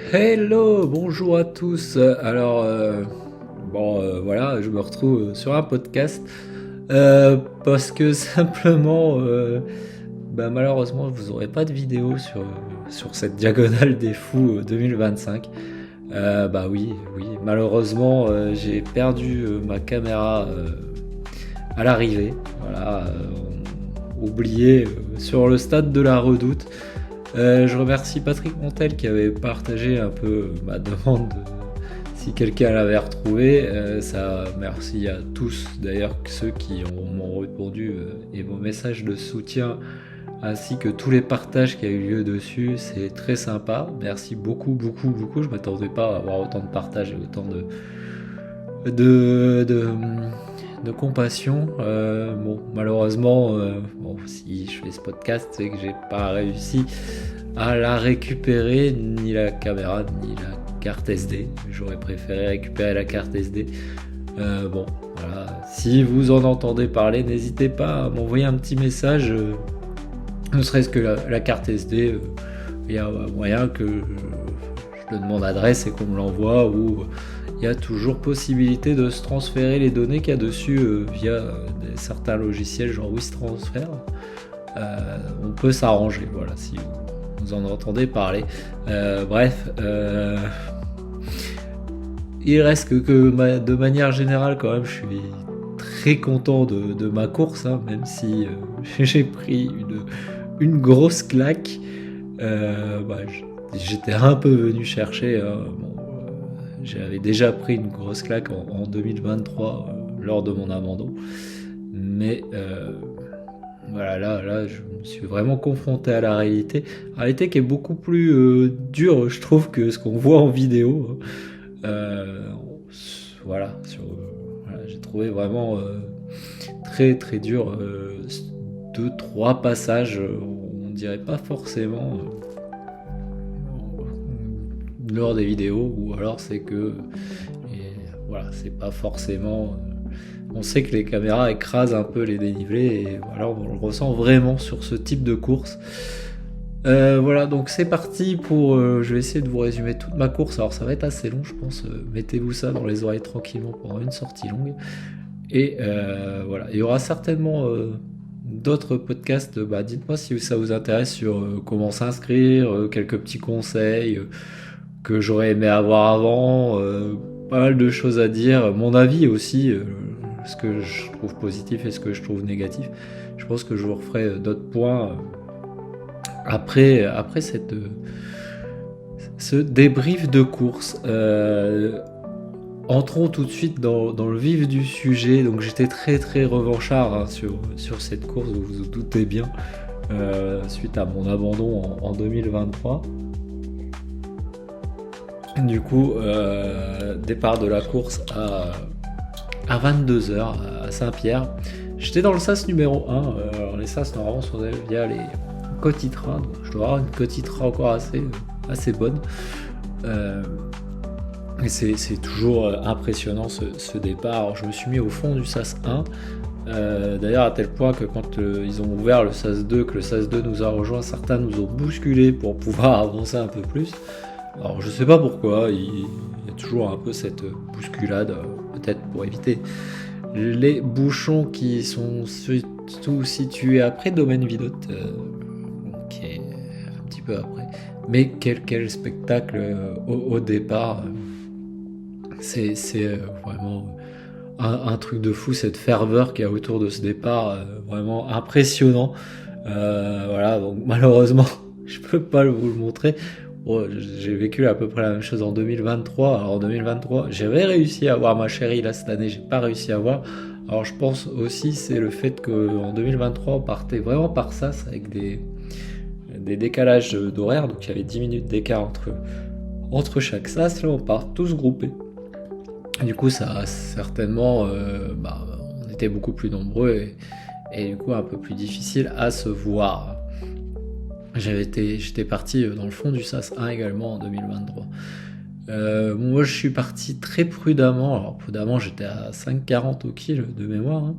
Hello, bonjour à tous. Voilà, je me retrouve sur un podcast parce que simplement, malheureusement, vous aurez pas de vidéo sur cette diagonale des fous 2025. Oui, malheureusement, j'ai perdu ma caméra à l'arrivée. Voilà, oublié sur le stade de la Redoute. Je remercie Patrick Montel qui avait partagé un peu ma demande si quelqu'un l'avait retrouvé. Merci à tous, d'ailleurs ceux qui m'ont répondu et vos messages de soutien ainsi que tous les partages qui a eu lieu dessus. C'est très sympa. Merci beaucoup, beaucoup, beaucoup. Je m'attendais pas à avoir autant de partages et autant de, de, de compassion. Malheureusement, si je fais ce podcast, c'est que j'ai pas réussi à la récupérer, ni la caméra, ni la carte SD. J'aurais préféré récupérer la carte SD. Voilà. Si vous en entendez parler, n'hésitez pas à m'envoyer un petit message, ne serait-ce que la carte SD. Il y a moyen que je donne mon adresse et qu'on me l'envoie, ou il y a toujours possibilité de se transférer les données qu'il y a dessus via certains logiciels genre WisTransfer. On peut s'arranger, voilà, si vous en entendez parler. Il reste que de manière générale, quand même, je suis très content de ma course, hein, même si j'ai pris une grosse claque. J'étais un peu venu chercher. J'avais déjà pris une grosse claque en 2023 lors de mon abandon. Mais voilà, là, je me suis vraiment confronté à la réalité. La réalité qui est beaucoup plus dure, je trouve, que ce qu'on voit en vidéo. Euh, voilà, j'ai trouvé vraiment très très dur. Deux, trois passages, on dirait pas forcément lors des vidéos, ou alors c'est que voilà, c'est pas forcément. On sait que les caméras écrasent un peu les dénivelés, et voilà, on le ressent vraiment sur ce type de course. Voilà, donc c'est parti pour. Je vais essayer de vous résumer toute ma course. Alors ça va être assez long, je pense. Mettez-vous ça dans les oreilles tranquillement pendant une sortie longue. Et voilà, il y aura certainement d'autres podcasts. Dites-moi si ça vous intéresse sur comment s'inscrire, quelques petits conseils que j'aurais aimé avoir avant. Pas mal de choses à dire. Mon avis aussi, ce que je trouve positif et ce que je trouve négatif. Je pense que je vous referai d'autres points après ce débrief de course. Entrons tout de suite dans le vif du sujet. Donc j'étais très très revanchard, hein, sur cette course, vous vous doutez bien, suite à mon abandon en 2023. Du coup, départ de la course à 22h à Saint-Pierre. J'étais dans le sas numéro 1. Alors les sas normalement sont via les Cotitra, donc je dois avoir une Cotitra encore assez bonne. Et c'est toujours impressionnant ce départ. Alors, je me suis mis au fond du sas 1. D'ailleurs, à tel point que quand ils ont ouvert le sas 2, que le sas 2 nous a rejoint, certains nous ont bousculés pour pouvoir avancer un peu plus. Alors je sais pas pourquoi, il y a toujours un peu cette bousculade, peut-être pour éviter les bouchons qui sont surtout situés après Domaine Vidotte, qui est un petit peu après. Mais quel spectacle au départ. C'est vraiment un truc de fou, cette ferveur qu'il y a autour de ce départ, vraiment impressionnant. Voilà, donc malheureusement, je peux pas vous le montrer. Bon, j'ai vécu à peu près la même chose en 2023. Alors en 2023, j'avais réussi à avoir ma chérie. Là, cette année, j'ai pas réussi à voir. Alors je pense aussi c'est le fait qu'en 2023, on partait vraiment par sas avec des décalages d'horaire. Donc il y avait 10 minutes d'écart entre chaque sas. Là, on part tous groupés. Du coup, ça a certainement, on était beaucoup plus nombreux, et du coup un peu plus difficile à se voir. J'étais parti dans le fond du sas 1 également en 2023. Moi, je suis parti très prudemment. Alors prudemment, j'étais à 5,40 au kill de mémoire, hein.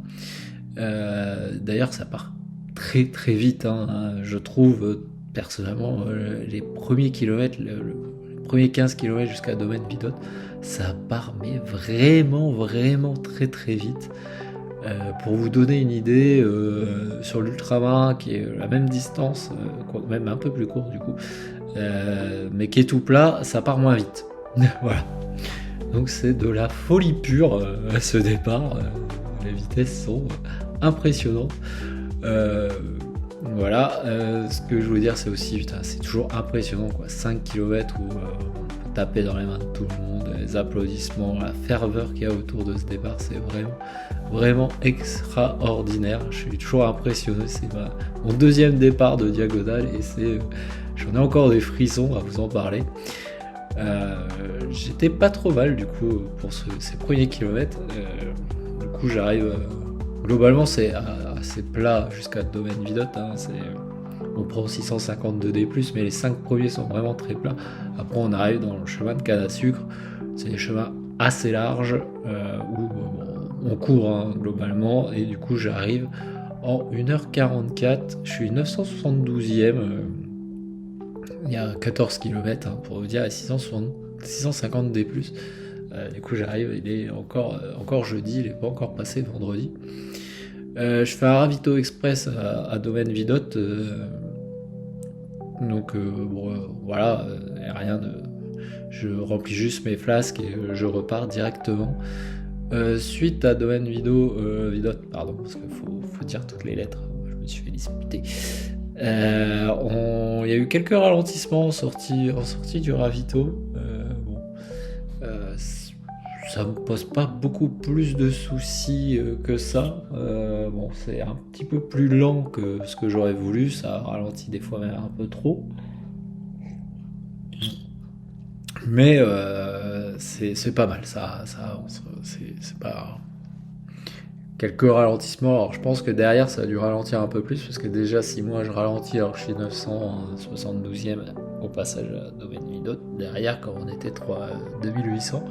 D'ailleurs, ça part très très vite, hein. Je trouve personnellement les premiers premiers 15 km jusqu'à Domaine Vidotte, ça part mais vraiment très très vite. Pour vous donner une idée, sur l'ultramarin qui est la même distance, même un peu plus court du coup, mais qui est tout plat, ça part moins vite. Voilà. Donc c'est de la folie pure à ce départ. Les vitesses sont impressionnantes. Voilà. Ce que je voulais dire, c'est aussi, putain, c'est toujours impressionnant, quoi. 5 km où on peut taper dans les mains de tout le monde, les applaudissements, la ferveur qu'il y a autour de ce départ, c'est vraiment extraordinaire. Je suis toujours impressionné. C'est mon deuxième départ de diagonale et j'en ai encore des frissons à vous en parler. J'étais pas trop mal du coup pour ces premiers kilomètres. Du coup j'arrive, globalement c'est assez plat jusqu'à Domaine Vidotte, hein, on prend 650 de D+, mais les 5 premiers sont vraiment très plats. Après on arrive dans le chemin de canne à sucre, c'est des chemins assez larges où on court, hein, globalement, et du coup j'arrive en 1h44, je suis 972e. Il y a 14 km, hein, pour vous dire, à 650 D+. Du coup j'arrive, il est encore jeudi, il n'est pas encore passé vendredi. Je fais un ravito express à Domaine Vidotte. Donc voilà, rien de... Je remplis juste mes flasques et je repars directement. Suite à Domaine Vidotte, pardon, parce qu'il faut dire toutes les lettres, je me suis fait disputer. Il y a eu quelques ralentissements en sortie du ravito. Ça me pose pas beaucoup plus de soucis que ça. C'est un petit peu plus lent que ce que j'aurais voulu. Ça ralentit des fois même un peu trop. Mais c'est pas mal. Ça avance. C'est pas... Quelques ralentissements, alors je pense que derrière ça a dû ralentir un peu plus, parce que déjà si moi je ralentis alors que je suis 972e au passage à Domaine Vidotte, derrière quand on était 2800,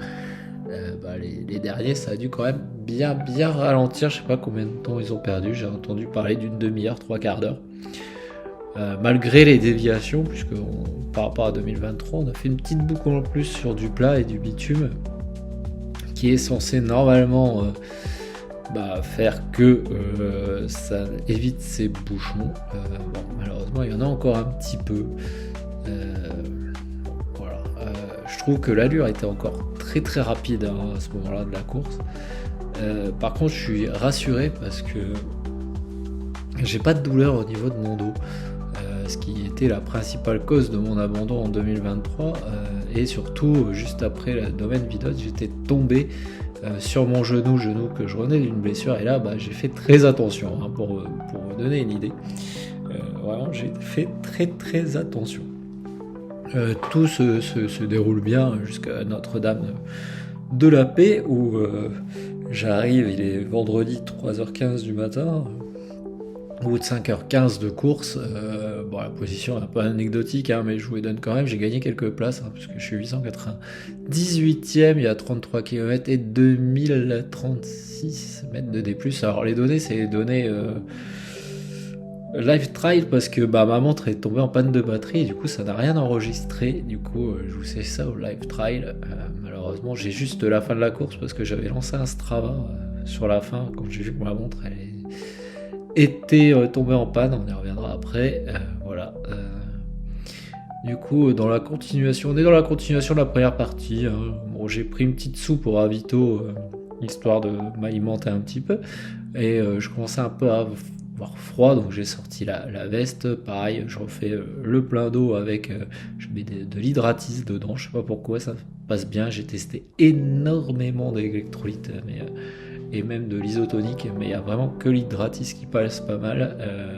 les derniers ça a dû quand même bien ralentir. Je sais pas combien de temps ils ont perdu, j'ai entendu parler d'une demi-heure, 3/4 d'heure, malgré les déviations, puisque par rapport à 2023 on a fait une petite boucle en plus sur du plat et du bitume qui est censé normalement faire que ça évite ces bouchons. Malheureusement il y en a encore un petit peu. Je trouve que l'allure était encore très rapide, hein, à ce moment là de la course. Par contre je suis rassuré parce que j'ai pas de douleur au niveau de mon dos, ce qui était la principale cause de mon abandon en 2023, et surtout juste après le Domaine Vidotte j'étais tombé sur mon genou que je revenais d'une blessure, et là j'ai fait très attention, hein, pour vous donner une idée. Vraiment j'ai fait très attention. Tout se déroule bien jusqu'à Notre-Dame de la Paix où j'arrive, il est vendredi 3h15 du matin, au bout de 5h15 de course. La position est un peu anecdotique, hein, mais je vous les donne quand même. J'ai gagné quelques places, hein, puisque je suis 898e, il y a 33 km et 2036 mètres de D+. Alors les données, c'est les données live trial, parce que ma montre est tombée en panne de batterie et du coup ça n'a rien enregistré. Du coup je vous sais ça au live trial. Malheureusement j'ai juste la fin de la course, parce que j'avais lancé un Strava sur la fin quand j'ai vu que ma montre était tombée en panne. On y reviendra après. Voilà. Du coup on est dans la continuation de la première partie, hein. J'ai pris une petite soupe au ravito, histoire de m'alimenter un petit peu, et je commençais un peu à avoir froid, donc j'ai sorti la veste. Pareil, je refais le plein d'eau avec, je mets de l'hydratis dedans, je sais pas pourquoi, ça passe bien. J'ai testé énormément d'électrolytes, et même de l'isotonique, mais il y a vraiment que l'hydratis qui passe pas mal.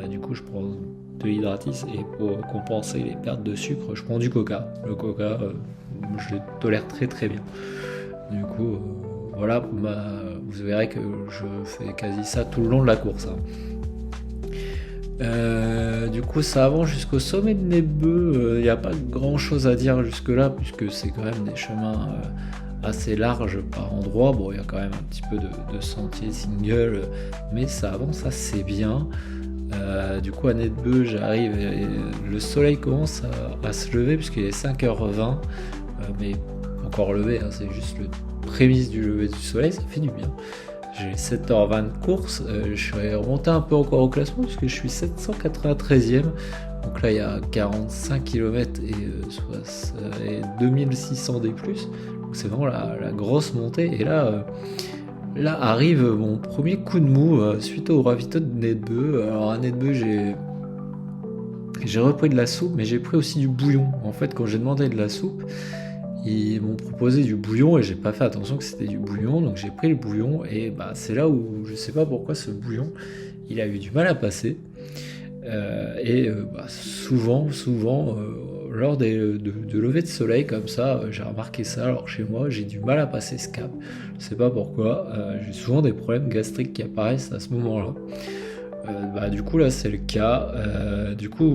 Du coup je prends de l'hydratis, et pour compenser les pertes de sucre je prends du coca. Le coca, je le tolère très bien. Du coup voilà, vous verrez que je fais quasi ça tout le long de la course, hein. Du coup ça avance jusqu'au sommet de Nebeu. Il n'y a pas grand chose à dire jusque là, puisque c'est quand même des chemins assez larges par endroits. Il y a quand même un petit peu de sentiers single, mais ça avance assez bien. Du coup à Nebeu j'arrive et le soleil commence à se lever, puisqu'il est 5h20. mais encore levé, hein, c'est juste le prémisse du lever du soleil, ça fait du bien. J'ai 7h20 de course, je suis remonté un peu encore au classement parce que je suis 793e. Donc là il y a 45 km et 2600 D+. Donc c'est vraiment la grosse montée. Et là arrive mon premier coup de mou suite au ravito de Nedbeu. Alors à Nedbeu j'ai repris de la soupe, mais j'ai pris aussi du bouillon. En fait, quand j'ai demandé de la soupe, ils m'ont proposé du bouillon et j'ai pas fait attention que c'était du bouillon, donc j'ai pris le bouillon et c'est là où je sais pas pourquoi ce bouillon il a eu du mal à passer. Souvent lors de lever de soleil comme ça, j'ai remarqué ça. Alors chez moi j'ai du mal à passer ce cap, je sais pas pourquoi, j'ai souvent des problèmes gastriques qui apparaissent à ce moment là. Du coup là c'est le cas.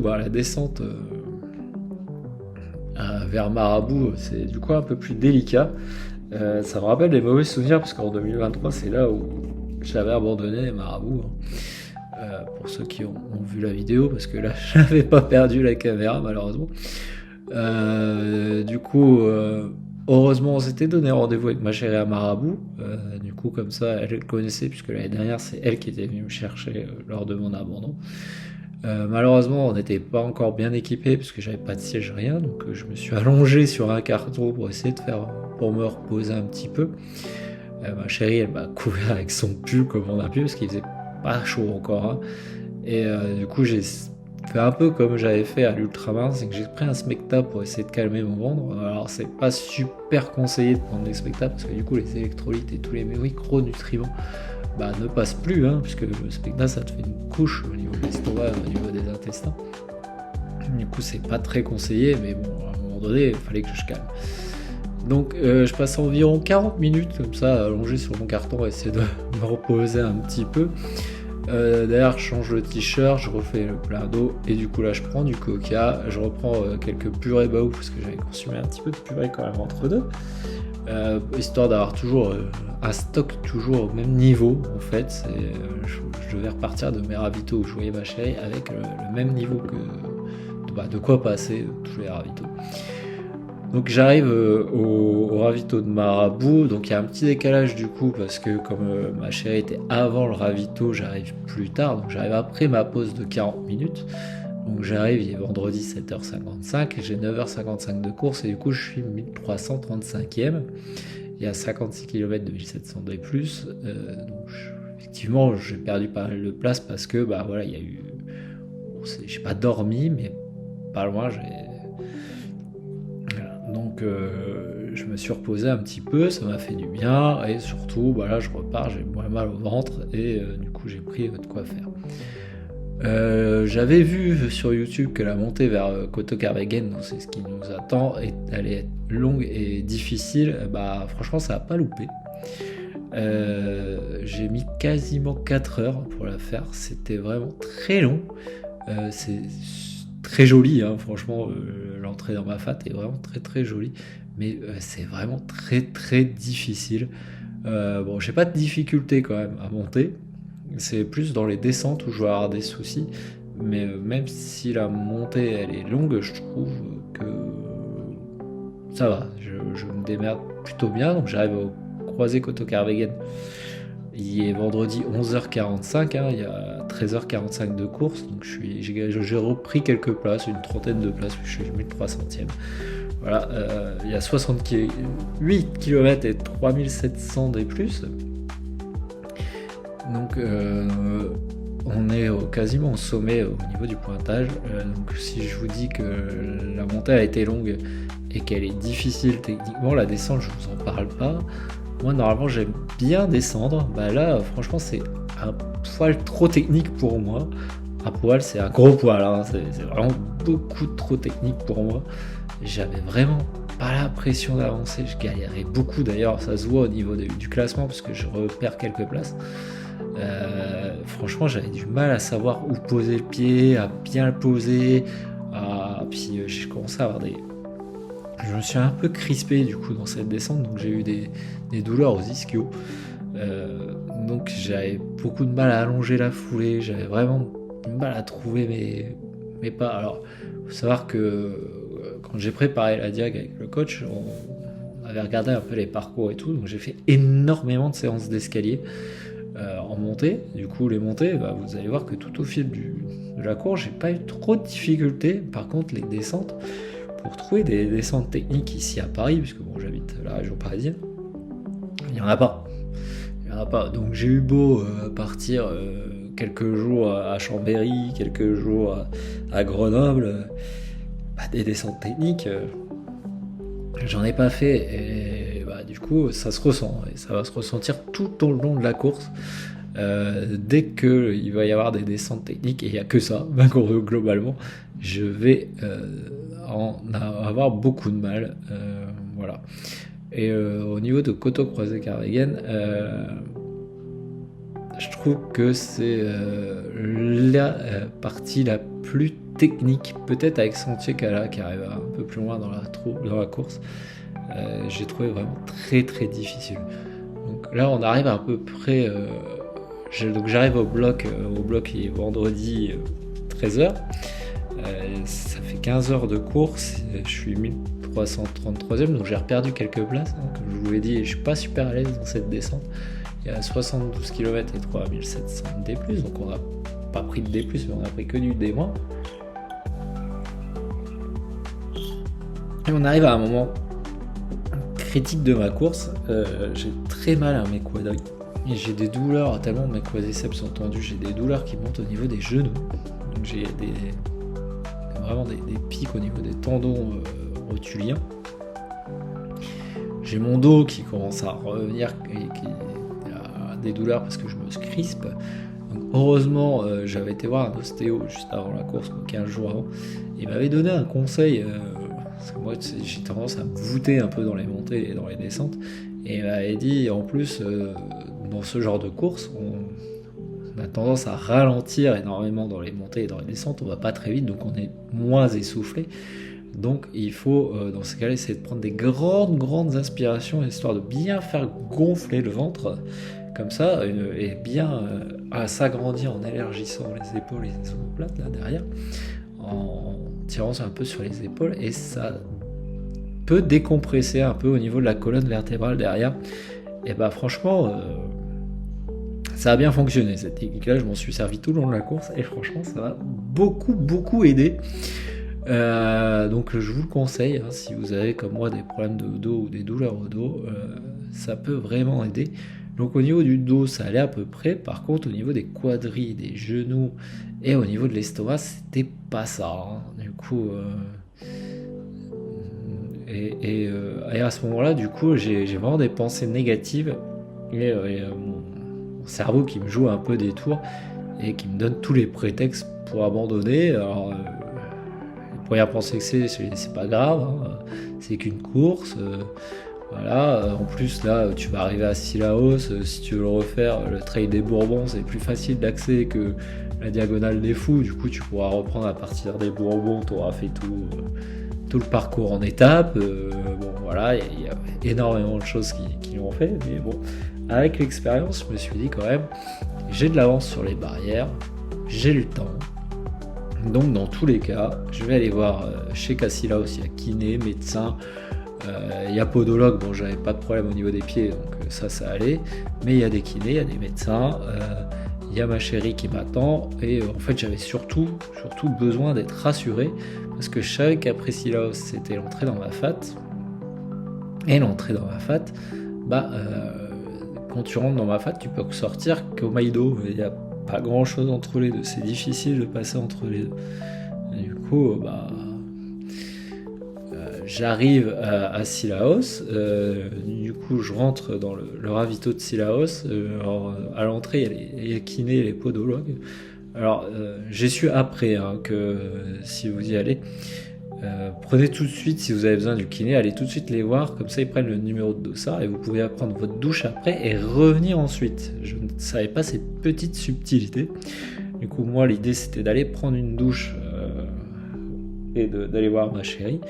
La descente vers Marabout, c'est du coup un peu plus délicat. Ça me rappelle des mauvais souvenirs parce qu'en 2023 c'est là où j'avais abandonné Marabout, pour ceux qui ont vu la vidéo, parce que là je n'avais pas perdu la caméra malheureusement. Heureusement on s'était donné rendez-vous avec ma chérie à Marabout, du coup comme ça elle connaissait, puisque l'année dernière c'est elle qui était venue me chercher lors de mon abandon. Malheureusement on n'était pas encore bien équipé parce que j'avais pas de siège, rien, donc je me suis allongé sur un carton pour me reposer un petit peu. Ma chérie elle m'a couvert avec son pull comme on a pu parce qu'il faisait pas chaud encore, hein. Et du coup j'ai fait un peu comme j'avais fait à l'ultramar, c'est que j'ai pris un smecta pour essayer de calmer mon ventre. Alors c'est pas super conseillé de prendre des smecta parce que du coup les électrolytes et tous les micronutriments ne passent plus, hein, puisque le smecta ça te fait une couche au niveau de l'estomac, au niveau des intestins. Du coup c'est pas très conseillé, mais bon, à un moment donné il fallait que je calme. Donc je passe environ 40 minutes comme ça allongé sur mon carton à essayer de me reposer un petit peu. D'ailleurs je change le t-shirt, je refais le plein d'eau et du coup là je prends du coca, je reprends quelques purées Baou parce que j'avais consommé un petit peu de purée quand même entre deux, histoire d'avoir toujours un stock toujours au même niveau. En fait je devais repartir de mes ravitaux où je voyais ma chérie avec le même niveau de quoi passer tous les ravitaux. Donc j'arrive au ravito de Marabout, donc il y a un petit décalage du coup parce que comme ma chérie était avant le ravito, j'arrive plus tard, donc j'arrive après ma pause de 40 minutes. Donc j'arrive, il est vendredi 7h55, j'ai 9h55 de course et du coup je suis 1335e. Il y a 56 km de 1700 D+. Effectivement j'ai perdu pas mal de place parce que il y a eu... j'ai pas dormi mais pas loin, donc je me suis reposé un petit peu, ça m'a fait du bien et surtout là je repars, j'ai moins mal au ventre et du coup j'ai pris de quoi faire. J'avais vu sur YouTube que la montée vers Kotokarvegen, donc c'est ce qui nous attend, elle est longue et difficile. Franchement ça n'a pas loupé. J'ai mis quasiment 4 heures pour la faire, c'était vraiment très long. C'est très joli, hein, franchement, l'entrée dans ma fat est vraiment très très jolie, mais c'est vraiment très très difficile. J'ai pas de difficulté quand même à monter, c'est plus dans les descentes où je vais avoir des soucis, mais même si la montée elle est longue, je trouve que ça va, je me démerde plutôt bien. Donc j'arrive au croisé Kotokarvegen. Il est vendredi 11h45, hein, il y a 13h45 de course, donc j'ai repris quelques places, une trentaine de places, je suis 1300e. Voilà, il y a 68 km et 3700 D+. Donc on est quasiment au sommet au niveau du pointage. Donc si je vous dis que la montée a été longue et qu'elle est difficile techniquement, la descente je vous en parle pas. Moi normalement j'aime bien descendre, là franchement c'est un poil trop technique pour moi. Un poil, c'est un gros poil, hein. C'est vraiment beaucoup trop technique pour moi. J'avais vraiment pas l'impression d'avancer, je galérais beaucoup, d'ailleurs ça se voit au niveau du classement parce que je repère quelques places. Franchement j'avais du mal à savoir où poser le pied, à bien le poser, puis j'ai commencé à avoir je me suis un peu crispé du coup dans cette descente, donc j'ai eu des douleurs aux ischios, donc j'avais beaucoup de mal à allonger la foulée, j'avais vraiment du mal à trouver mes pas. Alors faut savoir que quand quand j'ai préparé la diag avec le coach, on avait regardé un peu les parcours et tout, donc j'ai fait énormément de séances d'escalier en montée. Du coup, les montées, vous allez voir que tout au fil de la course, j'ai pas eu trop de difficultés. Par contre, les descentes, pour trouver des descentes techniques ici à Paris, puisque bon, j'habite la région parisienne, il n'y en a pas. Donc j'ai eu beau partir quelques jours à Chambéry, quelques jours à Grenoble, des descentes techniques, j'en ai pas fait. Et du coup, ça se ressent. Et ça va se ressentir tout au long de la course. Dès qu'il va y avoir des descentes techniques, et il n'y a que ça, globalement, je vais en avoir beaucoup de mal. Voilà. Et au niveau de Coteau Croisé Carveguen, je trouve que c'est la partie la plus technique, peut-être avec Sentier Cala qui arrive un peu plus loin dans la course. J'ai trouvé vraiment très très difficile. Donc là on arrive à peu près, donc j'arrive au bloc qui est vendredi 13h. Ça fait 15 heures de course, je suis 1333e, donc j'ai perdu quelques places, hein, comme je vous l'ai dit, et je suis pas super à l'aise dans cette descente. Il y a 72 km et 3700 D+, donc on n'a pas pris de D+, mais on a pris que du D-. Et on arrive à un moment critique de ma course, j'ai très mal à mes quadris, et j'ai des douleurs, tellement mes quadriceps sont tendus, j'ai des douleurs qui montent au niveau des genoux, donc j'ai vraiment des pics au niveau des tendons rotuliens. J'ai mon dos qui commence à revenir et qui a des douleurs parce que je me crispe. Donc heureusement, j'avais été voir un ostéo juste avant la course, 15 jours avant. Il m'avait donné un conseil, parce que moi j'ai tendance à me voûter un peu dans les montées et dans les descentes. Et il m'avait dit, en plus, dans ce genre de course, on a tendance à ralentir énormément dans les montées et dans les descentes, on va pas très vite, donc on est moins essoufflé. Donc il faut, dans ce cas-là, essayer de prendre des grandes inspirations, histoire de bien faire gonfler le ventre, comme ça, et bien s'agrandir en élargissant les épaules et les omoplates, là derrière, en tirant un peu sur les épaules, et ça peut décompresser un peu au niveau de la colonne vertébrale derrière. Et franchement... ça a bien fonctionné cette technique-là, je m'en suis servi tout le long de la course et franchement ça m'a beaucoup aidé. Donc je vous le conseille, hein, si vous avez comme moi des problèmes de dos ou des douleurs au dos, ça peut vraiment aider. Donc au niveau du dos ça allait à peu près, par contre au niveau des quadris, des genoux et au niveau de l'estomac c'était pas ça, hein. Du coup et à ce moment-là du coup j'ai vraiment des pensées négatives et mon cerveau qui me joue un peu des tours et qui me donne tous les prétextes pour abandonner. Alors les premières pensées que c'est pas grave, hein, c'est qu'une course, voilà. En plus là tu vas arriver à Cilaos, si tu veux le refaire, le trail des Bourbons c'est plus facile d'accès que la diagonale des Fous, du coup tu pourras reprendre à partir des Bourbons, tu auras fait tout le parcours en étapes. Bon voilà, il y a énormément de choses qui l'ont fait, mais bon, avec l'expérience, je me suis dit quand même, j'ai de l'avance sur les barrières, j'ai le temps. Donc dans tous les cas, je vais aller voir chez Cassilaos, il y a kiné, médecin, il y a podologue, bon j'avais pas de problème au niveau des pieds, donc ça allait, mais il y a des kinés, il y a des médecins, il y a ma chérie qui m'attend, et en fait j'avais surtout besoin d'être rassuré, parce que je savais qu'après Cilaos c'était l'entrée dans ma fat, et l'entrée dans ma fat, quand tu rentres dans ma fat, tu peux sortir qu'au Maïdo. Il n'y a pas grand chose entre les deux. C'est difficile de passer entre les deux. Et du coup, j'arrive à Cilaos. Du coup, je rentre dans le ravito de Cilaos. À l'entrée, il y a kiné et les podologues. Alors, j'ai su après que si vous y allez, prenez tout de suite, si vous avez besoin du kiné, allez tout de suite les voir, comme ça ils prennent le numéro de dossard et vous pouvez prendre votre douche après et revenir ensuite. Je ne savais pas ces petites subtilités. Du coup moi l'idée c'était d'aller prendre une douche et d'aller voir ma chérie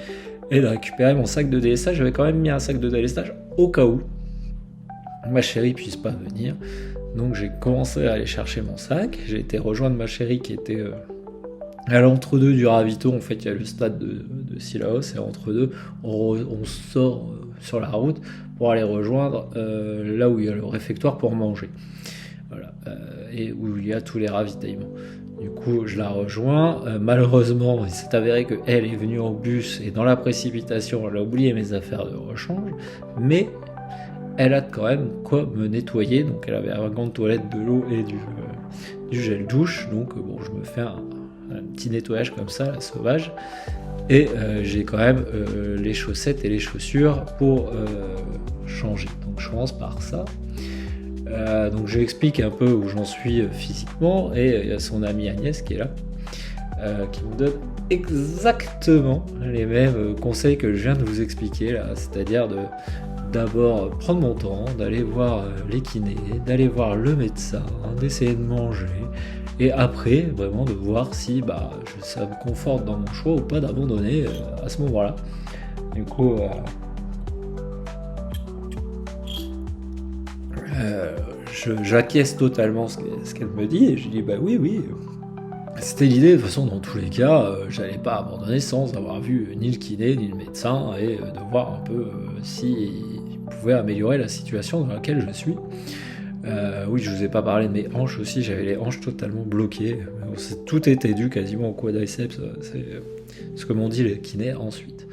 et de récupérer mon sac de délestage. J'avais quand même mis un sac de délestage au cas où ma chérie puisse pas venir, donc j'ai commencé à aller chercher mon sac. J'ai été rejoindre ma chérie qui était À l'entre-deux du ravito, en fait, il y a le stade de Sillaos, et entre deux, on sort sur la route pour aller rejoindre là où il y a le réfectoire pour manger. Voilà, et où il y a tous les ravitaillements. Du coup, je la rejoins. Malheureusement, il s'est avéré qu'elle est venue en bus et dans la précipitation, elle a oublié mes affaires de rechange, mais elle a quand même quoi me nettoyer. Donc, elle avait un gant de toilette, de l'eau et du gel douche. Donc, bon, je me fais un petit nettoyage comme ça, la sauvage. Et j'ai quand même les chaussettes et les chaussures pour changer. Donc, je commence par ça. Donc je lui explique un peu où j'en suis physiquement, et il y a son amie Agnès qui est là, qui me donne exactement les mêmes conseils que je viens de vous expliquer là, c'est-à-dire d'abord prendre mon temps, d'aller voir les kinés, d'aller voir le médecin, d'essayer de manger, et après vraiment de voir si ça me conforte dans mon choix ou pas d'abandonner à ce moment-là. Du coup, j'acquiesce totalement ce qu'elle me dit, et je dis oui, c'était l'idée. De toute façon, dans tous les cas, j'allais pas abandonner sans avoir vu ni le kiné ni le médecin, et de voir un peu s'il pouvait améliorer la situation dans laquelle je suis. Oui, je vous ai pas parlé de mes hanches aussi, j'avais les hanches totalement bloquées. Tout était dû quasiment au quadriceps, c'est ce que m'ont dit les kinés ensuite.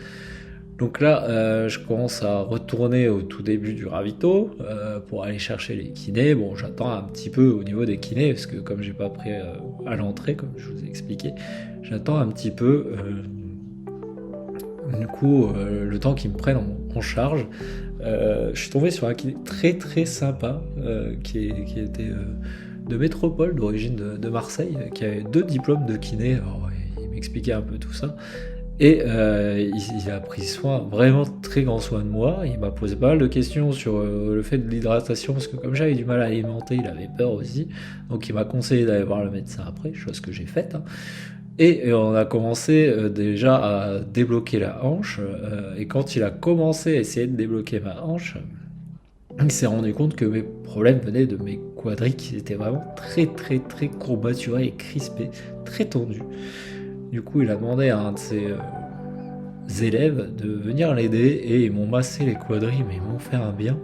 Donc là, je commence à retourner au tout début du ravito pour aller chercher les kinés. Bon, j'attends un petit peu au niveau des kinés, parce que comme j'ai pas pris à l'entrée, comme je vous ai expliqué, j'attends un petit peu du coup le temps qu'ils me prennent en charge. Je suis tombé sur un kiné très très sympa qui était de métropole, d'origine de Marseille, qui avait 2 diplômes de kiné. Alors, il m'expliquait un peu tout ça. Et il a pris vraiment très grand soin de moi. Il m'a posé pas mal de questions sur le fait de l'hydratation, parce que comme j'avais du mal à alimenter, il avait peur aussi. Donc il m'a conseillé d'aller voir le médecin après, chose que j'ai faite. Et on a commencé déjà à débloquer la hanche. Et quand il a commencé à essayer de débloquer ma hanche, il s'est rendu compte que mes problèmes venaient de mes quadris, qui étaient vraiment très très très courbaturés et crispés, très tendus. Du coup, il a demandé à un de ses élèves de venir l'aider, et ils m'ont massé les quadris, mais ils m'ont fait un bien,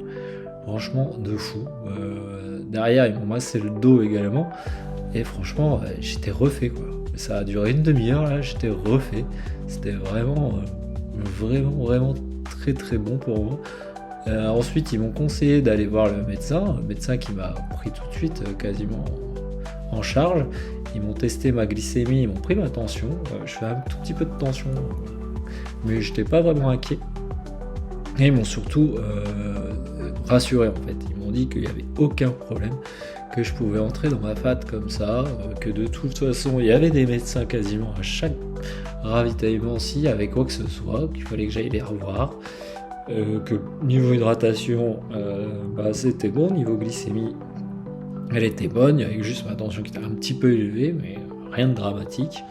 franchement, de fou. Derrière, ils m'ont massé le dos également, et franchement, j'étais refait, quoi. Ça a duré une demi-heure, là, j'étais refait. C'était vraiment très très bon pour moi. Ensuite, ils m'ont conseillé d'aller voir le médecin qui m'a pris tout de suite quasiment en charge. Ils m'ont testé ma glycémie, ils m'ont pris ma tension. Je fais un tout petit peu de tension, mais j'étais pas vraiment inquiet. Et ils m'ont surtout rassuré, en fait. Ils m'ont dit qu'il n'y avait aucun problème, que je pouvais entrer dans ma FAT comme ça, que de toute façon il y avait des médecins quasiment à chaque ravitaillement s'il y avait quoi que ce soit, qu'il fallait que j'aille les revoir, que niveau hydratation c'était bon, niveau glycémie elle était bonne, avec juste ma tension qui était un petit peu élevée, mais rien de dramatique,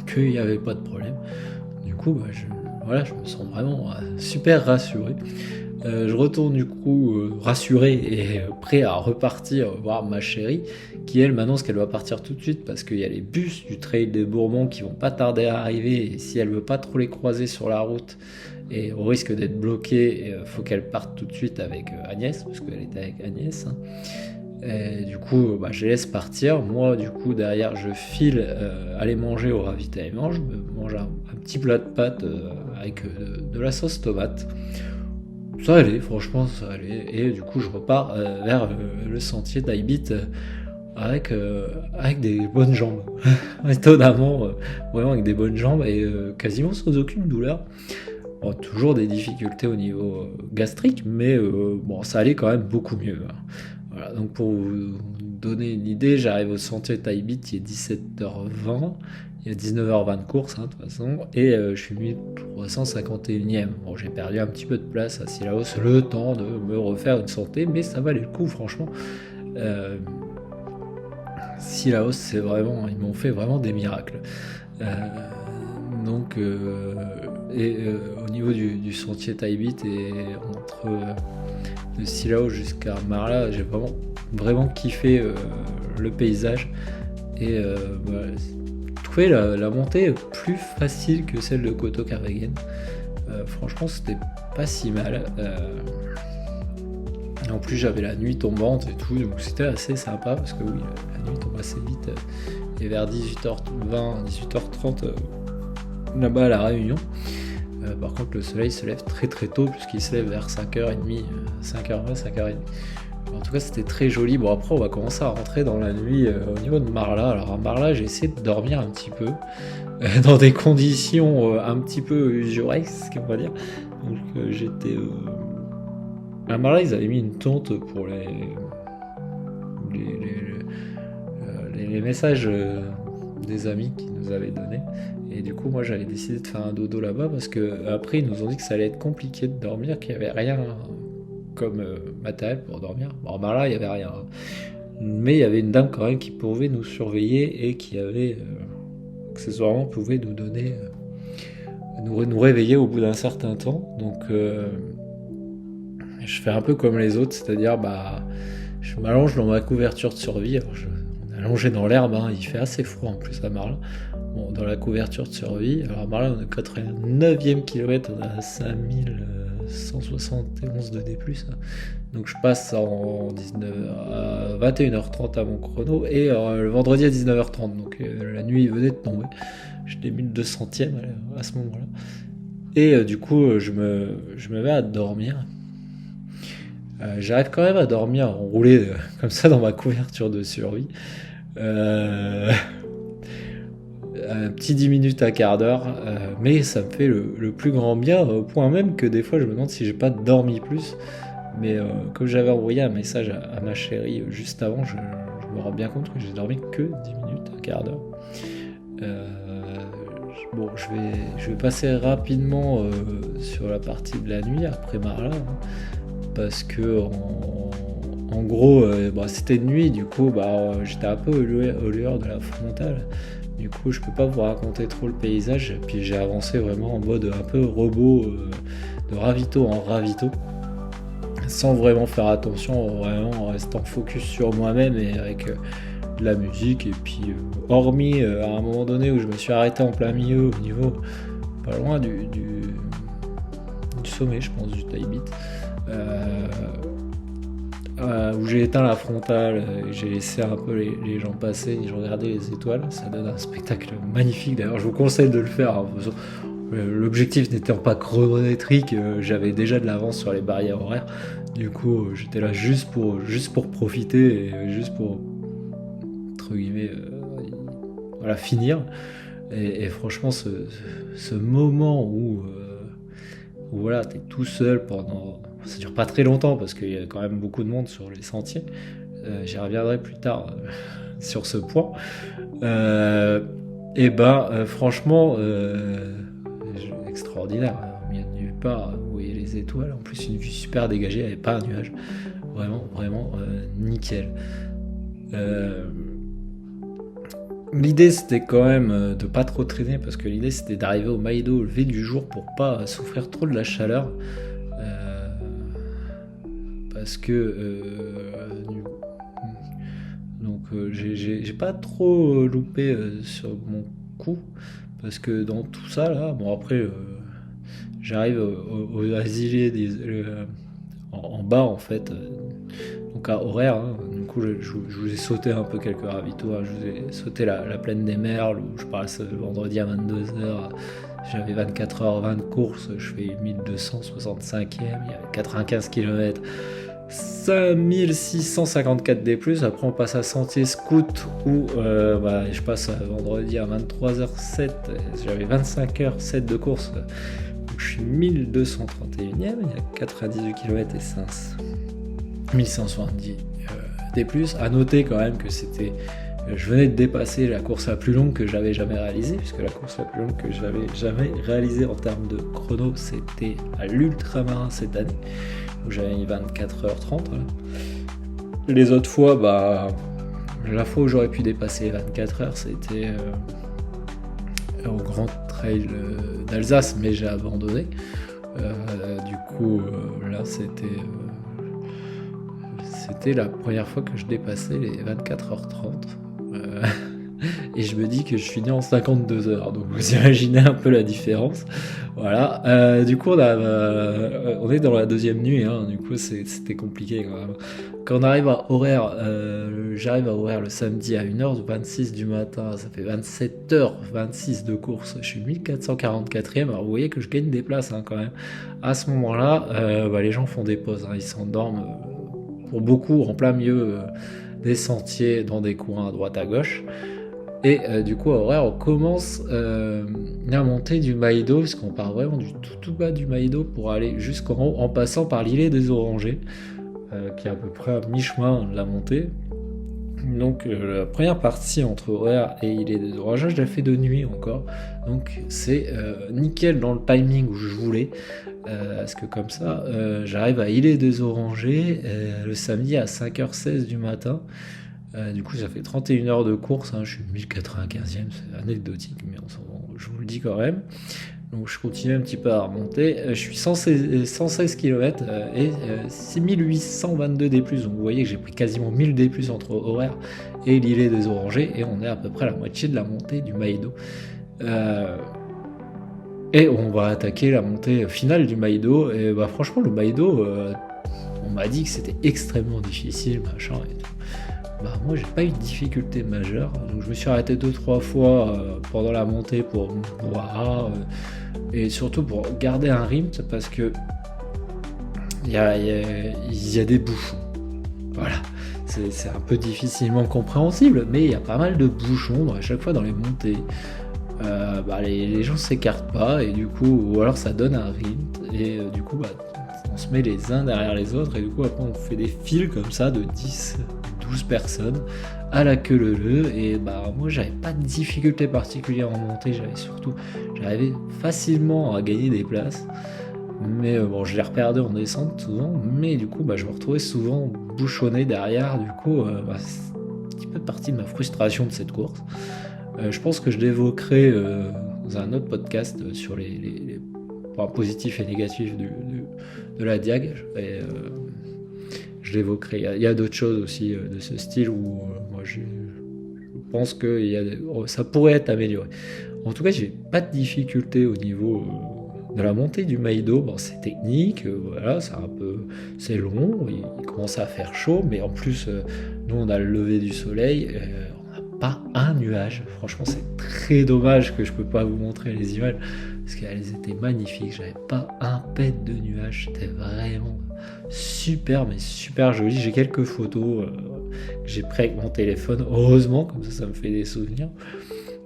qu'il n'y avait pas de problème. Du coup je me sens vraiment super rassuré. Je retourne du coup rassuré et prêt à repartir voir ma chérie, qui elle m'annonce qu'elle va partir tout de suite parce qu'il y a les bus du Trail des Bourbons qui vont pas tarder à arriver, et si elle veut pas trop les croiser sur la route et au risque d'être bloquée, il faut qu'elle parte tout de suite avec Agnès, parce qu'elle était avec Agnès. Et du coup, je les laisse partir. Moi, du coup, derrière, je file aller manger au ravitaillement. Je me mange un petit plat de pâtes avec de la sauce tomate. Ça allait, franchement, ça allait. Et du coup, je repars vers le sentier d'Aibit avec des bonnes jambes. Étonnamment, vraiment avec des bonnes jambes et quasiment sans aucune douleur. Bon, toujours des difficultés au niveau gastrique, mais ça allait quand même beaucoup mieux. Voilà, donc pour vous donner une idée, j'arrive au sentier d'Aibit, il est 17h20. Il y a 19h20 de course, de toute façon, et je suis mis 351e. Bon, j'ai perdu un petit peu de place à Sillaos, le temps de me refaire une santé, mais ça valait le coup, franchement. Sillaos, c'est vraiment, ils m'ont fait vraiment des miracles. Au niveau du sentier d'Aibit, et entre de Sillaos jusqu'à Marla, j'ai vraiment kiffé le paysage, et trouvé la montée plus facile que celle de Coto-Kervegen. Franchement, c'était pas si mal. En plus, j'avais la nuit tombante et tout, donc c'était assez sympa parce que oui, la nuit tombe assez vite. Et vers 18h20, 18h30, là-bas à La Réunion. Par contre, le soleil se lève très très tôt puisqu'il se lève vers 5h30, 5h20, 5h30. En tout cas, c'était très joli. Bon, après, on va commencer à rentrer dans la nuit au niveau de Marla. Alors, à Marla, j'ai essayé de dormir un petit peu dans des conditions un petit peu usuresques, on va dire. Donc, j'étais... À Marla, ils avaient mis une tente pour les messages des amis qu'ils nous avaient donnés. Et du coup, moi, j'avais décidé de faire un dodo là-bas parce que après, ils nous ont dit que ça allait être compliqué de dormir, qu'il n'y avait rien comme matériel pour dormir. Bon, ben là, il n'y avait rien. Mais il y avait une dame quand même qui pouvait nous surveiller et qui avait, accessoirement, pouvait nous donner, nous réveiller au bout d'un certain temps. Donc, je fais un peu comme les autres, c'est-à-dire, je m'allonge dans ma couverture de survie. Alors, on est allongé dans l'herbe, hein, il fait assez froid en plus à Marla. Bon, dans la couverture de survie. Alors à Marla, on est au 89e kilomètre, on a 5171 de D+. Donc je passe à 21h30 à mon chrono et le vendredi à 19h30. Donc la nuit venait de tomber. J'étais 1200e à ce moment-là. Et du coup, je me mets à dormir. J'arrive quand même à dormir enroulé comme ça dans ma couverture de survie. Un petit 10 minutes à quart d'heure, mais ça me fait le plus grand bien, au point même que des fois je me demande si j'ai pas dormi plus. Mais comme j'avais envoyé un message à ma chérie juste avant, je me rends bien compte que j'ai dormi que 10 minutes, un quart d'heure. Bon, je vais passer rapidement sur la partie de la nuit après Marla, hein, parce que en gros, c'était de nuit, du coup j'étais un peu au lueur de la frontale. Du coup, je peux pas vous raconter trop le paysage, puis j'ai avancé vraiment en mode un peu robot, de ravito en ravito, sans vraiment faire attention, vraiment en restant focus sur moi-même et avec de la musique. Et puis, hormis à un moment donné où je me suis arrêté en plein milieu, au niveau pas loin du sommet, je pense, du Taibit, où j'ai éteint la frontale, j'ai laissé un peu les gens passer, je regardais les étoiles, ça donne un spectacle magnifique. D'ailleurs, je vous conseille de le faire, hein. L'objectif n'étant pas chronométrique, j'avais déjà de l'avance sur les barrières horaires, du coup j'étais là juste pour profiter et juste pour, entre guillemets, finir. Et franchement, ce moment où voilà, t'es tout seul pendant... Ça dure pas très longtemps parce qu'il y a quand même beaucoup de monde sur les sentiers. J'y reviendrai plus tard sur ce point. Franchement, extraordinaire. Au milieu de nulle part, vous voyez les étoiles. En plus, une vue super dégagée, il n'y avait pas un nuage. Vraiment, vraiment nickel. L'idée c'était quand même de pas trop traîner parce que l'idée c'était d'arriver au Maïdo au lever du jour pour pas souffrir trop de la chaleur. Parce que j'ai pas trop loupé sur mon coup parce que dans tout ça là, bon après j'arrive au asile en bas en fait, donc à horaire, hein. Du coup je vous ai sauté un peu quelques ravitaux, hein. Je vous ai sauté la plaine des Merles où je passe le vendredi à 22h. J'avais 24h20 de course, je fais 1265e, il y avait 95 km, 5654 D+. Après on passe à Sentier Scout où je passe vendredi à 23h07, j'avais 25h07 de course, donc je suis 1231e, il y a 98 km et 1170 D+. À noter quand même que je venais de dépasser la course la plus longue que j'avais jamais réalisée, puisque la course la plus longue que j'avais jamais réalisée en termes de chrono, c'était à l'Ultramarin cette année, où j'avais mis 24h30. Voilà. Les autres fois, la fois où j'aurais pu dépasser 24h, c'était au Grand Trail d'Alsace, mais j'ai abandonné. Du coup, là, c'était la première fois que je dépassais les 24h30. et je me dis que je finis en 52 heures. Donc vous imaginez un peu la différence. Voilà. Du coup, on est dans la deuxième nuit, hein. Du coup, c'était compliqué quand même. Quand on arrive à horaire, j'arrive à horaire le samedi à 1h26 du matin, ça fait 27h26 de course, je suis 1444e, alors vous voyez que je gagne des places hein, quand même. À ce moment-là, les gens font des pauses, hein, ils s'endorment pour beaucoup en plein milieu des sentiers, dans des coins à droite à gauche. Et du coup, à horaire, on commence la montée du Maïdo, parce qu'on part vraiment du tout bas du Maïdo pour aller jusqu'en haut, en passant par l'îlet des Orangers, qui est à peu près à mi-chemin de la montée. Donc la première partie entre horaire et l'îlet des Orangers, je l'ai fait de nuit encore. Donc c'est nickel dans le timing où je voulais. Parce que comme ça, j'arrive à l'îlet des Orangers le samedi à 5h16 du matin. Du coup, ça fait 31 heures de course, hein, je suis 1095e, c'est anecdotique, mais je vous le dis quand même. Donc je continue un petit peu à remonter. Je suis 116 km et 6822 D+. Donc vous voyez que j'ai pris quasiment 1000 D+, entre horaire et l'îlet des Orangers, et on est à peu près à la moitié de la montée du Maïdo. Et on va attaquer la montée finale du Maïdo. Et franchement, le Maïdo, on m'a dit que c'était extrêmement difficile, machin et tout. Moi j'ai pas eu de difficulté majeure, donc je me suis arrêté 2-3 fois pendant la montée pour boire et surtout pour garder un rythme, parce que il y a des bouchons. Voilà, c'est un peu difficilement compréhensible, mais il y a pas mal de bouchons à chaque fois dans les montées. Les gens s'écartent pas, et du coup, ou alors ça donne un rythme, et du coup on se met les uns derrière les autres, et du coup après on fait des files comme ça de 10-12 personnes à la queue leu, et moi j'avais pas de difficulté particulière en montée, j'arrivais facilement à gagner des places, mais je les reperdais en descente souvent, mais du coup je me retrouvais souvent bouchonné derrière. Du coup c'est un petit peu partie de ma frustration de cette course. Je pense que je l'évoquerai dans un autre podcast sur les points positifs et négatifs de la Diag. Je l'évoquerai. Il y a d'autres choses aussi de ce style où moi je pense que ça pourrait être amélioré. En tout cas, j'ai pas de difficulté au niveau de la montée du Maïdo. C'est technique, voilà, c'est long, il commence à faire chaud, mais en plus, nous on a le lever du soleil. Pas un nuage. Franchement, c'est très dommage que je peux pas vous montrer les images, parce qu'elles étaient magnifiques. J'avais pas un pet de nuage. C'était vraiment super, mais super joli. J'ai quelques photos que j'ai prises avec mon téléphone. Heureusement, comme ça me fait des souvenirs.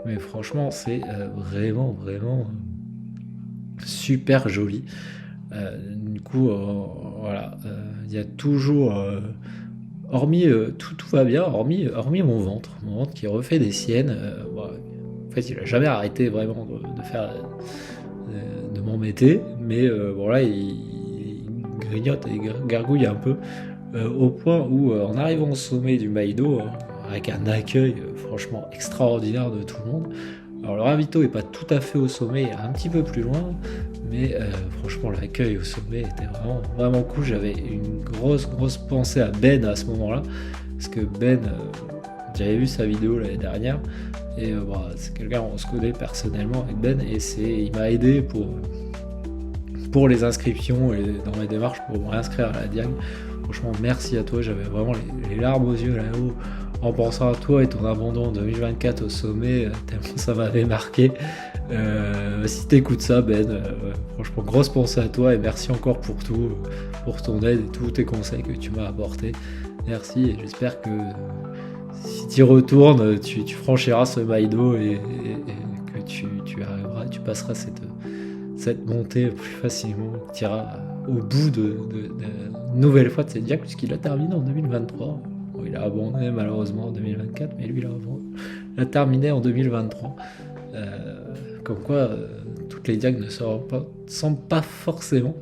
Mais franchement, c'est vraiment super joli. Du coup, voilà. Il y a toujours... hormis tout va bien, hormis mon ventre qui refait des siennes. En fait, il a jamais arrêté vraiment de faire de m'embêter, mais là il grignote et gargouille un peu au point où en arrivant au sommet du Maïdo, avec un accueil franchement extraordinaire de tout le monde. Alors le ravito est pas tout à fait au sommet, un petit peu plus loin, mais franchement l'accueil au sommet était vraiment cool. J'avais une grosse pensée à Ben à ce moment-là, parce que Ben, j'avais vu sa vidéo l'année dernière, et c'est quelqu'un, on se connaît personnellement avec Ben, et il m'a aidé pour les inscriptions et dans mes démarches pour me réinscrire à la Diag. Franchement, merci à toi, j'avais vraiment les larmes aux yeux là-haut en pensant à toi et ton abandon en 2024 au sommet, tellement ça m'avait marqué. Si t'écoutes ça, Ben, franchement, grosse pensée à toi, et merci encore pour tout, pour ton aide et tous tes conseils que tu m'as apportés. Merci, et j'espère que si tu y retournes, tu franchiras ce Maïdo et que tu arriveras, tu passeras cette montée plus facilement, tu iras au bout de nouvelle fois de cette Diag, puisqu'il a terminé en 2023. Il a abandonné malheureusement en 2024, mais lui il a terminé en 2023. Comme quoi, toutes les Diags ne semblent pas forcément.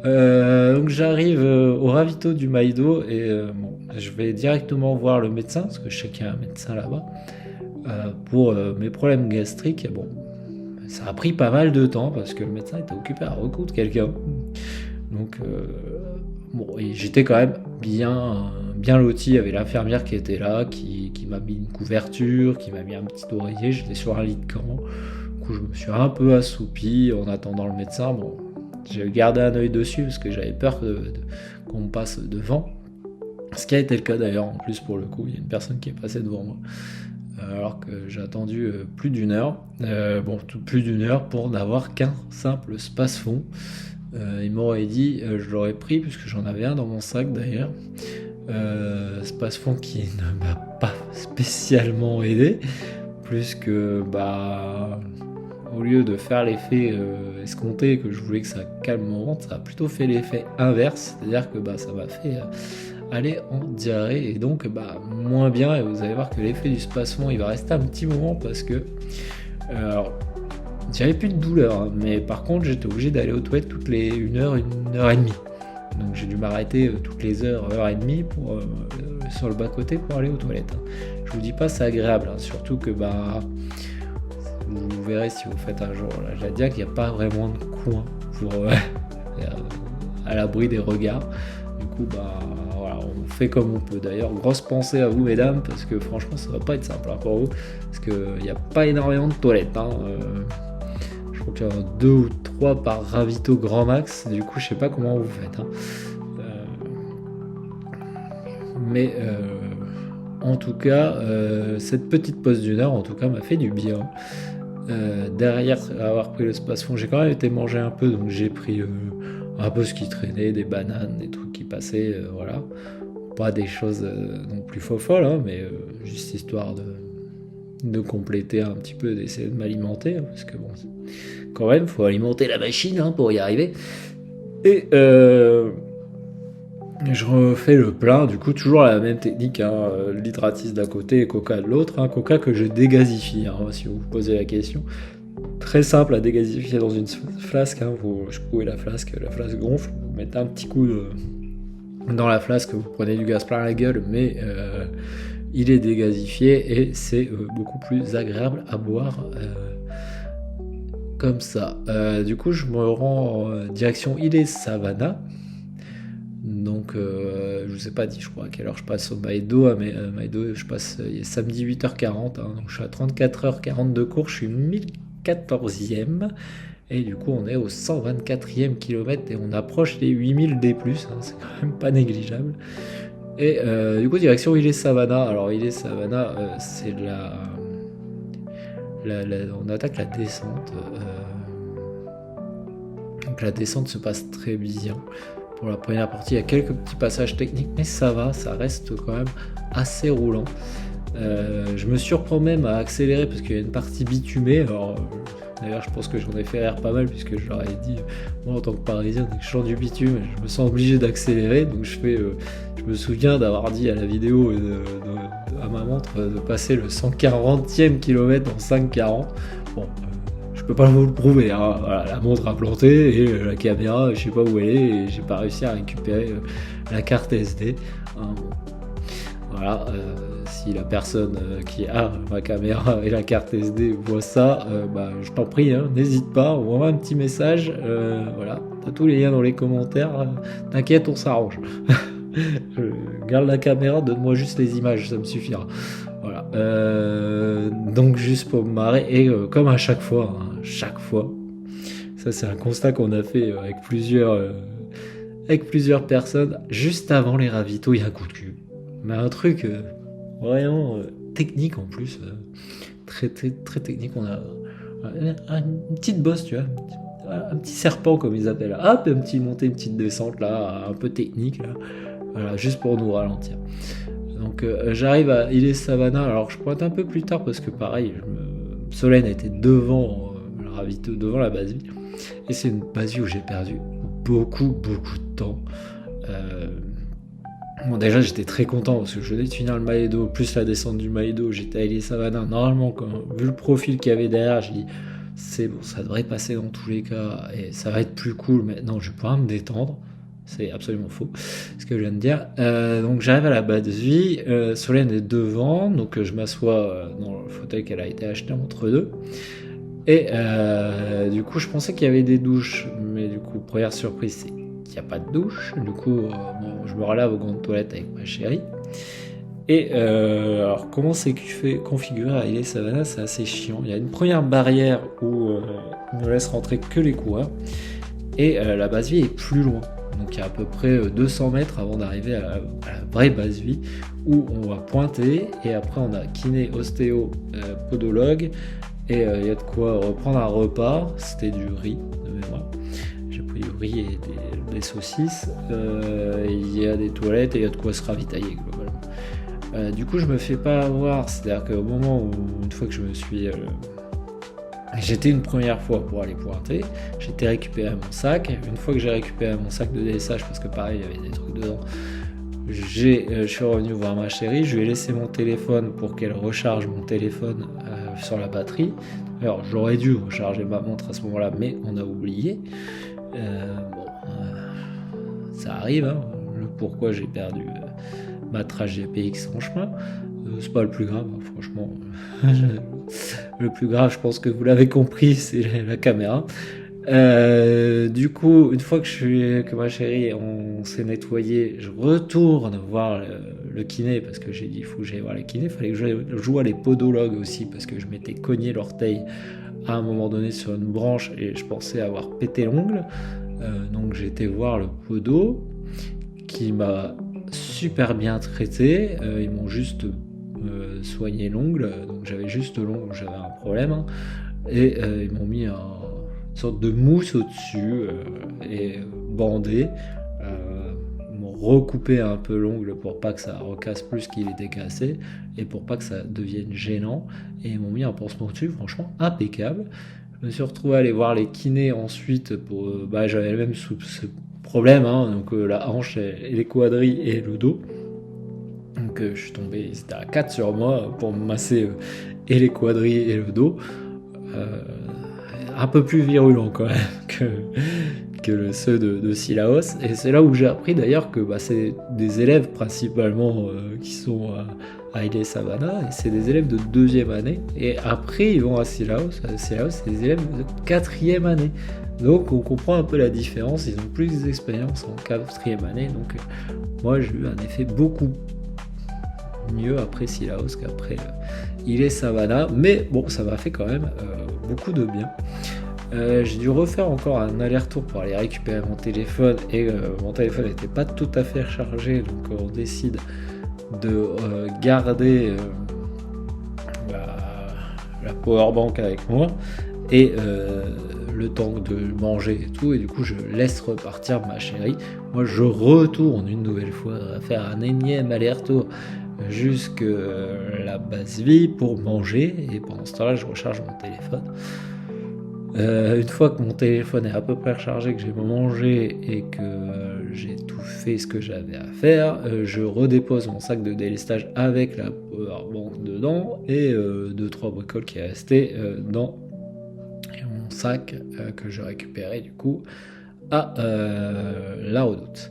Donc j'arrive au ravito du Maïdo, et je vais directement voir le médecin, parce que je sais qu'il y a un médecin là-bas, pour mes problèmes gastriques. Ça a pris pas mal de temps, parce que le médecin était occupé à recoudre quelqu'un. Donc et j'étais quand même bien loti. Il y avait l'infirmière qui était là, qui m'a mis une couverture, qui m'a mis un petit oreiller. J'étais sur un lit de camp. Du coup, je me suis un peu assoupi en attendant le médecin. Bon, j'ai gardé un œil dessus parce que j'avais peur qu'on me passe devant. Ce qui a été le cas d'ailleurs, en plus pour le coup, il y a une personne qui est passée devant moi. Alors que j'ai attendu plus d'une heure. Plus d'une heure pour n'avoir qu'un simple space-fond. Il m'aurait dit, je l'aurais pris puisque j'en avais un dans mon sac d'ailleurs. Space-fond qui ne m'a pas spécialement aidé, plus que au lieu de faire l'effet escompté que je voulais que ça calme mon ventre, ça a plutôt fait l'effet inverse, c'est-à-dire que ça m'a fait aller en diarrhée et donc moins bien. Et vous allez voir que l'effet du space-fond il va rester un petit moment parce que alors j'avais plus de douleur, hein, mais par contre j'étais obligé d'aller aux toilettes toutes les 1 heure et demie. Donc j'ai dû m'arrêter toutes les heure et demie sur le bas-côté pour aller aux toilettes. Hein. Je vous dis pas c'est agréable, hein, surtout que vous verrez si vous faites un jour la Jadiac, il n'y a pas vraiment de coin pour à l'abri des regards. Du coup voilà, on fait comme on peut. D'ailleurs, grosse pensée à vous mesdames, parce que franchement ça va pas être simple pour vous, parce qu'il n'y a pas énormément de toilettes. Hein. Je crois qu'il y en a 2 ou 3 par ravito grand max, du coup je sais pas comment vous faites. Hein. En tout cas, cette petite pause d'1 heure en tout cas m'a fait du bien. Derrière avoir pris le space-fond, j'ai quand même été manger un peu, donc j'ai pris un peu ce qui traînait, des bananes, des trucs qui passaient, voilà. Pas des choses non plus folles, hein, mais juste histoire de compléter un petit peu, d'essayer de m'alimenter, hein, parce que bon, quand même, faut alimenter la machine hein, pour y arriver. Et je refais le plein, du coup, toujours la même technique, hein, l'hydratis d'un côté et Coca de l'autre, hein, Coca que je dégazifie, hein, si vous vous posez la question. Très simple à dégasifier dans une flasque, hein, vous secouez la flasque gonfle, vous mettez un petit coup dans la flasque, vous prenez du gaz plein la gueule, mais il est dégasifié et c'est beaucoup plus agréable à boire comme ça. Du coup, je me rends en direction Illes-Savannah. Donc, je vous ai pas dit, je crois, à quelle heure je passe au Maedo. Mais Maedo, je passe samedi 8h40. Hein, donc, je suis à 34h40 de cours. Je suis 1014e. Et du coup, on est au 124e kilomètre et on approche les 8000 D+. Hein, c'est quand même pas négligeable. Et du coup, direction Illes-Savannah. Alors, Illes-Savannah, c'est on attaque la descente. Donc, la descente se passe très bien. Pour la première partie, il y a quelques petits passages techniques, mais ça va, ça reste quand même assez roulant. Je me surprends même à accélérer parce qu'il y a une partie bitumée. Alors, d'ailleurs, je pense que j'en ai fait rire pas mal puisque je leur ai dit, moi en tant que parisien, dès que je sens du bitume, je me sens obligé d'accélérer. Donc, je me souviens d'avoir dit à la vidéo à ma montre de passer le 140e kilomètre en 5,40. Bon. Je peux pas vous le prouver, hein. Voilà, la montre a planté et la caméra, je sais pas où elle est et j'ai pas réussi à récupérer la carte SD. Hein. Voilà, si la personne qui a ma caméra et la carte SD voit ça, je t'en prie, hein, n'hésite pas, envoie-moi un petit message. Voilà, t'as tous les liens dans les commentaires. T'inquiète, on s'arrange. Je garde la caméra, donne-moi juste les images, ça me suffira. Voilà. Donc juste pour me marrer et comme à chaque fois, ça c'est un constat qu'on a fait avec plusieurs personnes. Juste avant les ravitaux, il y a un coup de cul. Mais un truc vraiment technique en plus, très, très, très technique. On a une petite bosse, tu vois, un petit serpent comme ils appellent. Hop, une petite descente là, un peu technique là. Voilà, juste pour nous ralentir. Donc j'arrive à Illes-Savannah, alors je pointe un peu plus tard parce que pareil, Solène était devant le ravito, devant la base vie. Et c'est une base vie où j'ai perdu beaucoup de temps. Bon, déjà j'étais très content parce que je venais de finir le Maedo, plus la descente du Maedo, j'étais à Illes-Savannah. Normalement, vu le profil qu'il y avait derrière, j'ai dit c'est bon, ça devrait passer dans tous les cas et ça va être plus cool. Maintenant, je vais pouvoir me détendre. C'est absolument faux ce que je viens de dire. Donc j'arrive à la base vie, Solène est devant, donc je m'assois dans le fauteuil qu'elle a été acheté entre deux. Et du coup je pensais qu'il y avait des douches, mais du coup première surprise c'est il n'y a pas de douche. Du coup, je me relave aux grandes toilettes avec ma chérie. Et alors, comment c'est configuré à Illes Savana? C'est assez chiant. Il y a une première barrière où on ne laisse rentrer que les coureurs. Et la base vie est plus loin. Donc il y a à peu près 200 mètres avant d'arriver à la vraie base vie où on va pointer. Et après, on a kiné, ostéo, podologue. Et il y a de quoi reprendre un repas. C'était du riz de mémoire. J'ai pris du riz et des saucisses. Il y a des toilettes et il y a de quoi se ravitailler globalement. Du coup, je me fais pas avoir, c'est-à-dire qu'au moment où, une fois que je me suis... j'étais une première fois pour aller pointer, j'étais récupéré mon sac. Une fois que j'ai récupéré mon sac de DSH, parce que pareil, il y avait des trucs dedans, je suis revenu voir ma chérie, je lui ai laissé mon téléphone pour qu'elle recharge mon téléphone sur la batterie. Alors, j'aurais dû recharger ma montre à ce moment-là, mais on a oublié. Ça arrive, hein, le pourquoi j'ai perdu... ma trace GPX en chemin, c'est pas le plus grave, hein, franchement. Le plus grave, je pense que vous l'avez compris, c'est la caméra. Du coup, une fois que ma chérie on s'est nettoyé, je retourne voir le kiné parce que j'ai dit il faut que j'aille voir le kiné. Il fallait que je joue à les podologues aussi parce que je m'étais cogné l'orteil à un moment donné sur une branche et je pensais avoir pété l'ongle. Donc j'ai été voir le podo qui m'a super bien traité, ils m'ont juste soigné l'ongle, donc j'avais juste l'ongle, j'avais un problème, hein, et ils m'ont mis une sorte de mousse au-dessus et bandé, ils m'ont recoupé un peu l'ongle pour pas que ça recasse plus qu'il était cassé et pour pas que ça devienne gênant, et ils m'ont mis un pansement dessus, franchement impeccable. Je me suis retrouvé à aller voir les kinés ensuite pour, j'avais le même problème, hein, donc la hanche et les quadrilles et le dos. Donc je suis tombé, c'était à 4 sur moi pour me masser et les quadrilles et le dos. Un peu plus virulent quand même que ceux de Sillaos. Et c'est là où j'ai appris d'ailleurs que c'est des élèves principalement qui sont à Illes Savana, et c'est des élèves de 2e année. Et après ils vont à Sillaos. Sillaos, c'est des élèves de 4e année. Donc on comprend un peu la différence, ils ont plus d'expérience en 4e année, donc moi j'ai eu un effet beaucoup mieux après Sillaos qu'après Illes Savana, mais bon, ça m'a fait quand même beaucoup de bien. J'ai dû refaire encore un aller-retour pour aller récupérer mon téléphone, et mon téléphone n'était pas tout à fait rechargé, donc on décide de garder la powerbank avec moi, et le temps de manger et tout, et du coup je laisse repartir ma chérie. Moi je retourne une nouvelle fois faire un énième aller-retour jusqu'à la base vie pour manger, et pendant ce temps-là je recharge mon téléphone. Une fois que mon téléphone est à peu près rechargé, que j'ai mangé et que j'ai tout fait ce que j'avais à faire, je redépose mon sac de délestage avec la powerbank dedans et 2-3 bricoles qui est resté dans mon sac que je récupérais du coup à la Redoute.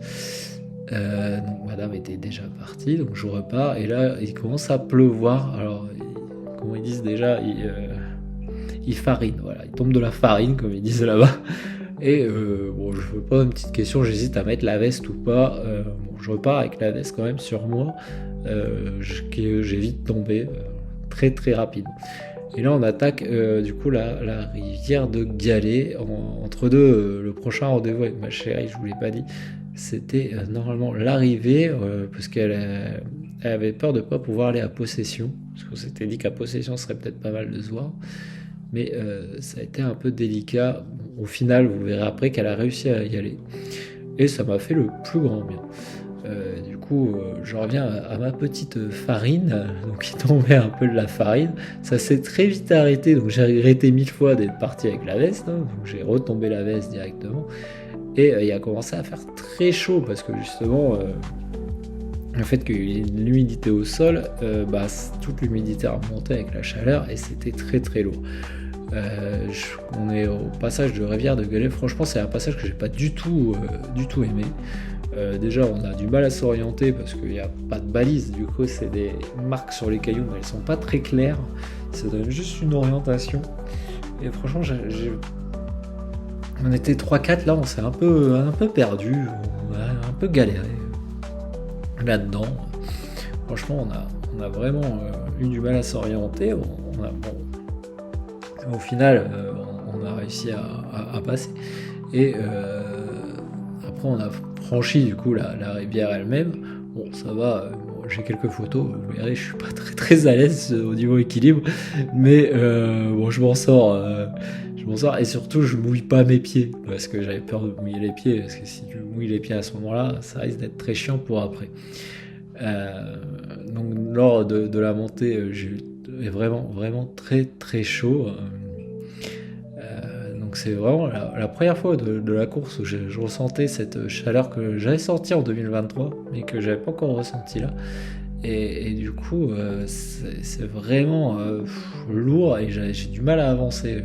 Donc madame était déjà partie, donc je repars, et là il commence à pleuvoir. Alors comment ils disent déjà, il farine, voilà, il tombe de la farine comme ils disent là-bas. Et je me pose une petite question, j'hésite à mettre la veste ou pas. Je repars avec la veste quand même sur moi, que j'ai vite tombé très très rapide. Et là on attaque du coup la rivière de Galets, entre deux. Le prochain rendez-vous avec ma chérie, je vous l'ai pas dit, c'était normalement l'arrivée, parce qu'elle avait peur de ne pas pouvoir aller à Possession, parce qu'on s'était dit qu'à Possession ce serait peut-être pas mal de se voir, mais ça a été un peu délicat. Au final, vous verrez après qu'elle a réussi à y aller, et ça m'a fait le plus grand bien. Du coup, je reviens à ma petite farine, donc il tombait un peu de la farine, ça s'est très vite arrêté, donc j'ai regretté 1000 fois d'être parti avec la veste, hein, donc j'ai retombé la veste directement, et il a commencé à faire très chaud, parce que justement, le fait qu'il y ait une humidité au sol, toute l'humidité a remonté avec la chaleur, et c'était très très lourd. On est au passage de rivière de Galets. Franchement, c'est un passage que j'ai pas du tout aimé. Déjà, on a du mal à s'orienter parce qu'il n'y a pas de balise. Du coup, c'est des marques sur les cailloux, mais elles sont pas très claires. Ça donne juste une orientation. Et franchement, On était 3-4 là, on s'est un peu perdu, on a un peu galéré là-dedans. Franchement, on a vraiment eu du mal à s'orienter. Au final, on a réussi à passer. Et après, on a franchi du coup la rivière elle-même. Bon, ça va. J'ai quelques photos. Vous verrez, je suis pas très très à l'aise au niveau équilibre, mais bon, je m'en sors. Et surtout, je mouille pas mes pieds parce que j'avais peur de mouiller les pieds. Parce que si tu mouilles les pieds à ce moment-là, ça risque d'être très chiant pour après. Donc lors de la montée, j'ai eu vraiment très très chaud. Donc c'est vraiment la première fois de la course où je ressentais cette chaleur que j'avais sentie en 2023 mais que j'avais pas encore ressenti là. Et du coup c'est vraiment lourd et j'ai du mal à avancer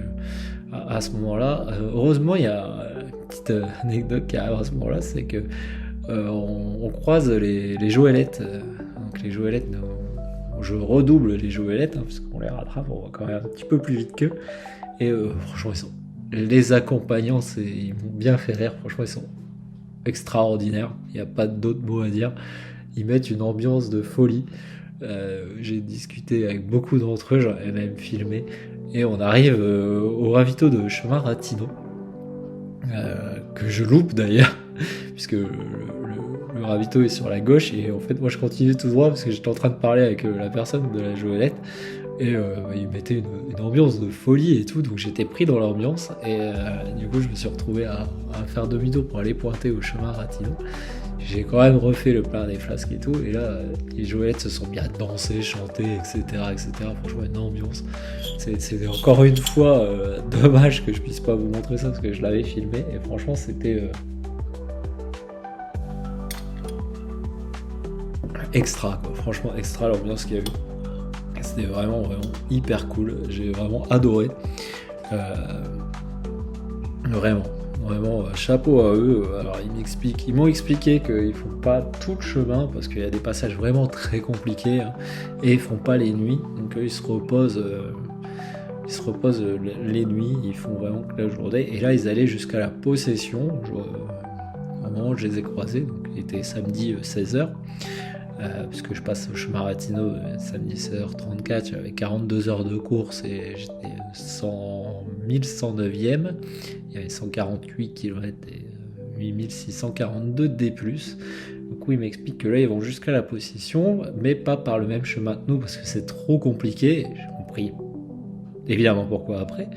à ce moment-là. Heureusement, il y a une petite anecdote qui arrive à ce moment-là, c'est que on croise les Joëlettes. Donc les Joëlettes, je redouble les Joëlettes, parce qu'on les rattrape, on va quand même un petit peu plus vite qu'eux. Et franchement, les accompagnants, ils m'ont bien fait rire. Franchement, ils sont extraordinaires. Il n'y a pas d'autre mot à dire. Ils mettent une ambiance de folie. J'ai discuté avec beaucoup d'entre eux, j'en ai même filmé. Et on arrive au ravito de chemin Ratino, que je loupe d'ailleurs, puisque le ravito est sur la gauche, et en fait moi je continue tout droit parce que j'étais en train de parler avec la personne de la Joëlette, et il mettait une ambiance de folie et tout, donc j'étais pris dans l'ambiance, et du coup je me suis retrouvé à faire demi-tour pour aller pointer au chemin Ratino. J'ai quand même refait le plein des flasques et tout, et là les Joëlettes se sont bien dansées, chantées, etc. Franchement, une ambiance. C'était encore une fois dommage que je puisse pas vous montrer ça parce que je l'avais filmé, et franchement c'était extra quoi. Franchement extra l'ambiance qu'il y a eu. C'était vraiment hyper cool. J'ai vraiment adoré. Vraiment, chapeau à eux. Alors ils m'ont expliqué qu'ils font pas tout le chemin parce qu'il y a des passages vraiment très compliqués, hein, et ils font pas les nuits. Donc eux, ils se reposent les nuits. Ils font vraiment que la journée. Et là ils allaient jusqu'à la possession. Au moment où je les ai croisés, donc il était samedi 16h. Puisque je passe au chemin Ratino samedi 16h34, j'avais 42 heures de course et j'étais 1109e, il y avait 148 km et 8642 D+. Donc oui, il m'explique que là ils vont jusqu'à la possession, mais pas par le même chemin que nous parce que c'est trop compliqué. J'ai compris évidemment pourquoi après,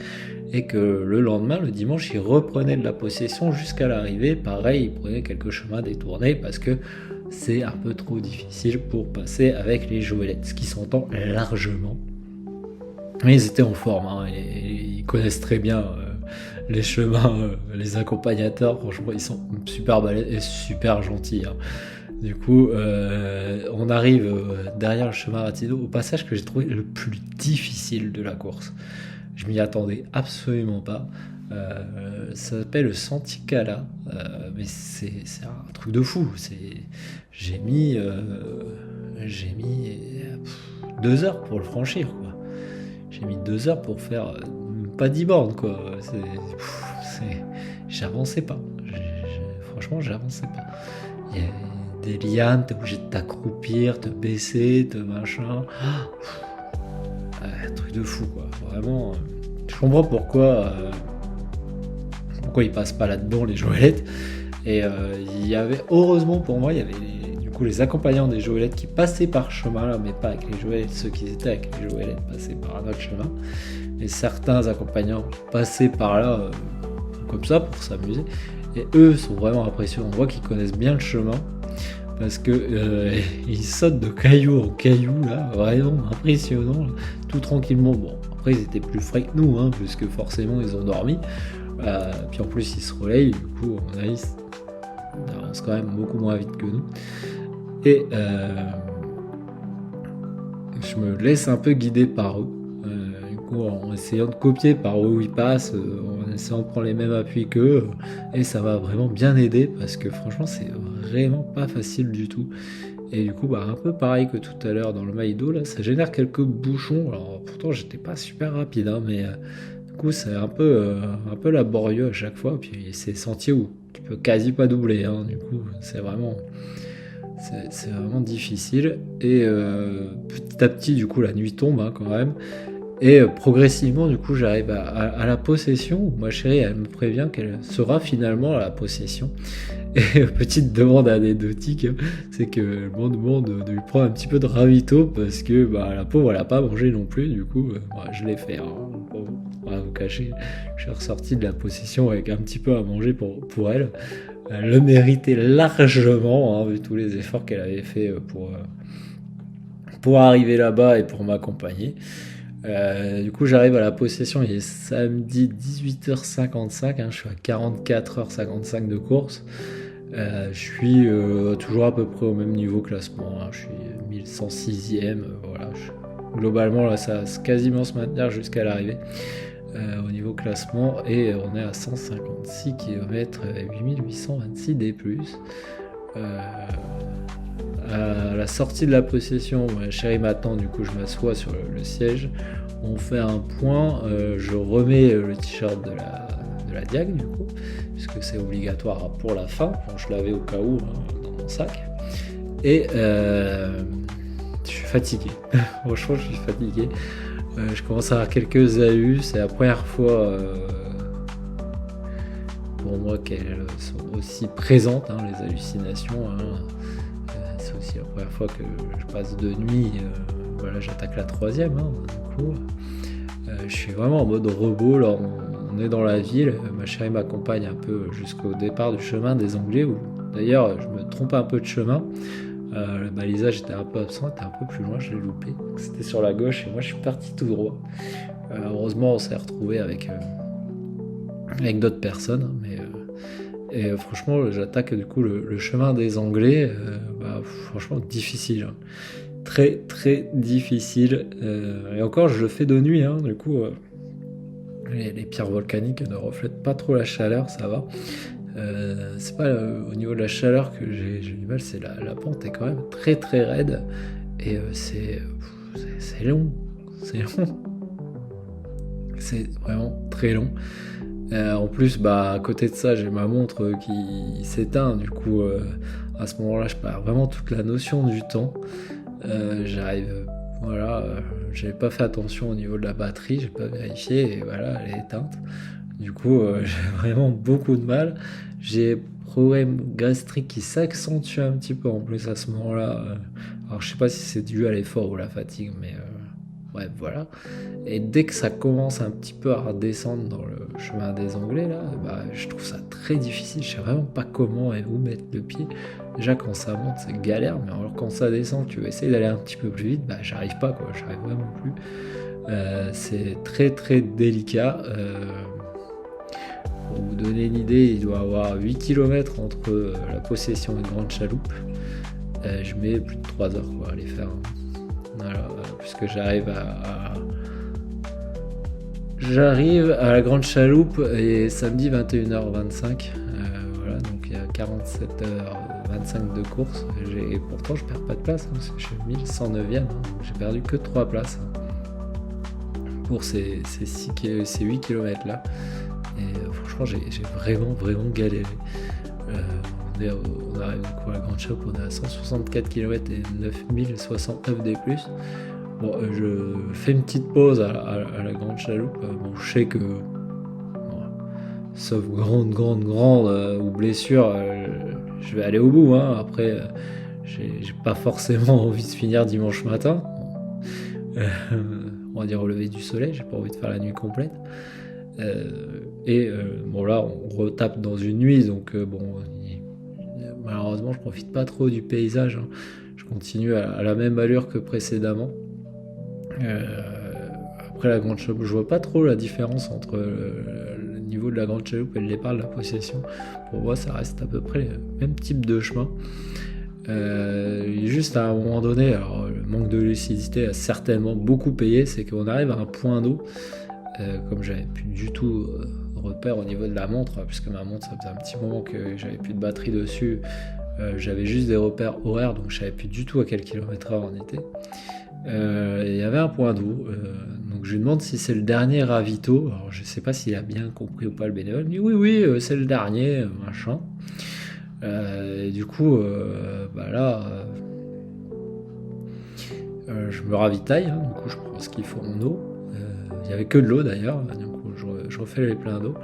et que le lendemain, le dimanche, ils reprenaient de la possession jusqu'à l'arrivée. Pareil, ils prenaient quelques chemins détournés parce que c'est un peu trop difficile pour passer avec les Joëlettes, ce qui s'entend largement. Mais ils étaient en forme, hein, et ils connaissent très bien les chemins, les accompagnateurs. Franchement, ils sont super balèzes et super gentils, hein. Du coup, on arrive derrière le chemin Ratino, au passage que j'ai trouvé le plus difficile de la course. Je m'y attendais absolument pas. Ça s'appelle le Santicala, mais c'est un truc de fou. J'ai mis 2 heures pour le franchir, quoi. J'ai mis 2 heures pour faire pas 10 bornes, quoi. J'avançais pas. Franchement, j'avançais pas. Il y a des lianes, t'es obligé de t'accroupir, te baisser, te machin. Truc de fou, quoi. Vraiment, je comprends pourquoi ils passent pas là-dedans, les Joëlettes. Et il y avait, heureusement pour moi, il y avait du coup les accompagnants des Joëlettes qui passaient par ce chemin-là, mais pas avec les Joëlettes. Ceux qui étaient avec les Joëlettes passaient par un autre chemin. Et certains accompagnants passaient par là comme ça pour s'amuser. Et eux sont vraiment impressionnants. On voit qu'ils connaissent bien le chemin parce que ils sautent de caillou en caillou, là, vraiment impressionnant, tout tranquillement. Bon, après ils étaient plus frais que nous, hein, puisque forcément ils ont dormi. Puis en plus ils se relayent, du coup on avance quand même beaucoup moins vite que nous. Et je me laisse un peu guider par eux. Du coup, en essayant de copier par où ils passent, en essayant de prendre les mêmes appuis qu'eux, et ça va vraiment bien aider parce que franchement c'est vraiment pas facile du tout. Et du coup, un peu pareil que tout à l'heure dans le Maïdo, là, ça génère quelques bouchons. Alors pourtant j'étais pas super rapide, hein, mais coup, c'est un peu laborieux à chaque fois. Puis c'est des sentiers où tu peux quasi pas doubler. Hein, du coup, c'est vraiment difficile. Et petit à petit, du coup, la nuit tombe hein, quand même. Et progressivement, du coup, j'arrive à la possession, où ma chérie, elle me prévient qu'elle sera finalement à la possession. Et petite demande anecdotique, c'est que je me demande de lui prendre un petit peu de ravito, parce que bah, la pauvre, elle a pas mangé non plus, du coup, bah, je l'ai fait. Hein, pour rien vous cacher, je suis ressorti de la possession avec un petit peu à manger pour elle. Elle le méritait largement, hein, vu tous les efforts qu'elle avait fait pour arriver là-bas et pour m'accompagner. Du coup, j'arrive à la possession, il est samedi 18h55, hein, je suis à 44h55 de course. Je suis toujours à peu près au même niveau classement, hein, je suis 1106e, voilà. Globalement, là, ça va quasiment se maintenir jusqu'à l'arrivée au niveau classement, et on est à 156 km, 8826 D+. À la sortie de la possession, ma chérie m'attend, du coup je m'assois sur le siège, on fait un point, je remets le t-shirt de la Diag du coup, puisque c'est obligatoire pour la fin, je l'avais au cas où hein, dans mon sac, et je suis fatigué, franchement je suis fatigué, je commence à avoir quelques AU, c'est la première fois pour moi qu'elles sont aussi présentes, hein, les hallucinations, hein. C'est aussi la première fois que je passe de nuit, voilà, j'attaque la 3e, hein, du coup, je suis vraiment en mode robot, là, on est dans la ville, ma chérie m'accompagne un peu jusqu'au départ du chemin des Anglais, où d'ailleurs je me trompe un peu de chemin, le balisage était un peu absent, était un peu plus loin, je l'ai loupé, c'était sur la gauche et moi je suis parti tout droit. Heureusement on s'est retrouvé avec d'autres personnes, mais et franchement, j'attaque du coup le chemin des Anglais, bah, franchement difficile, hein. Très très difficile, et encore je le fais de nuit, hein, du coup les pierres volcaniques ne reflètent pas trop la chaleur, ça va. C'est pas au niveau de la chaleur que j'ai du mal, c'est la pente est quand même très très raide, et c'est long, c'est vraiment très long. En plus, bah, à côté de ça, j'ai ma montre qui s'éteint, du coup, à ce moment-là, je perds vraiment toute la notion du temps. J'avais pas fait attention au niveau de la batterie, j'ai pas vérifié, et voilà, elle est éteinte. Du coup, j'ai vraiment beaucoup de mal. J'ai problème gastrique qui s'accentue un petit peu en plus à ce moment-là. Alors, je sais pas si c'est dû à l'effort ou à la fatigue, mais ouais, voilà. Et dès que ça commence un petit peu à redescendre dans le chemin des Anglais, là, bah, je trouve ça très difficile. Je sais vraiment pas comment et où mettre le pied. Déjà, quand ça monte, c'est galère, mais alors quand ça descend, tu veux essayer d'aller un petit peu plus vite, bah, j'arrive pas, quoi. J'arrive vraiment plus. C'est très très délicat. Pour vous donner une idée, il doit y avoir 8 km entre la possession et Grande Chaloupe. Je mets plus de 3 heures pour aller faire. Voilà, puisque j'arrive à la Grande Chaloupe et samedi 21h25, voilà, donc il y a 47h25 de course, et pourtant je perds pas de place, hein, parce que je suis 1109e, hein, donc j'ai perdu que 3 places pour ces 8 km là, et franchement j'ai vraiment galéré. On arrive à la Grande Chaloupe, on est à 164 km et 9069 D+. Bon, je fais une petite pause à la Grande Chaloupe. Bon, je sais que, bon, sauf grande ou blessure, je vais aller au bout, hein. Après, j'ai pas forcément envie de finir dimanche matin. On va dire au lever du soleil, j'ai pas envie de faire la nuit complète. Bon, là, on retape dans une nuit, donc bon, malheureusement, je profite pas trop du paysage, hein. Je continue à la même allure que précédemment. Après la Grande Chaloupe, je vois pas trop la différence entre le niveau de la Grande Chaloupe et le départ de la possession. Pour moi, ça reste à peu près le même type de chemin. Juste à un moment donné, alors le manque de lucidité a certainement beaucoup payé, c'est qu'on arrive à un point d'eau, comme j'avais plus du tout repère au niveau de la montre, puisque ma montre, ça faisait un petit moment que j'avais plus de batterie dessus, j'avais juste des repères horaires, donc je savais plus du tout à quel kilomètre heure on était. Il y avait un point d'eau, donc je lui demande si c'est le dernier ravito. Alors je sais pas s'il a bien compris ou pas le bénévole. Il me dit oui, c'est le dernier, machin. Et du coup, je me ravitaille, hein, du coup je prends ce qu'il faut en eau. Il y avait que de l'eau d'ailleurs, du coup je refais les pleins d'eau.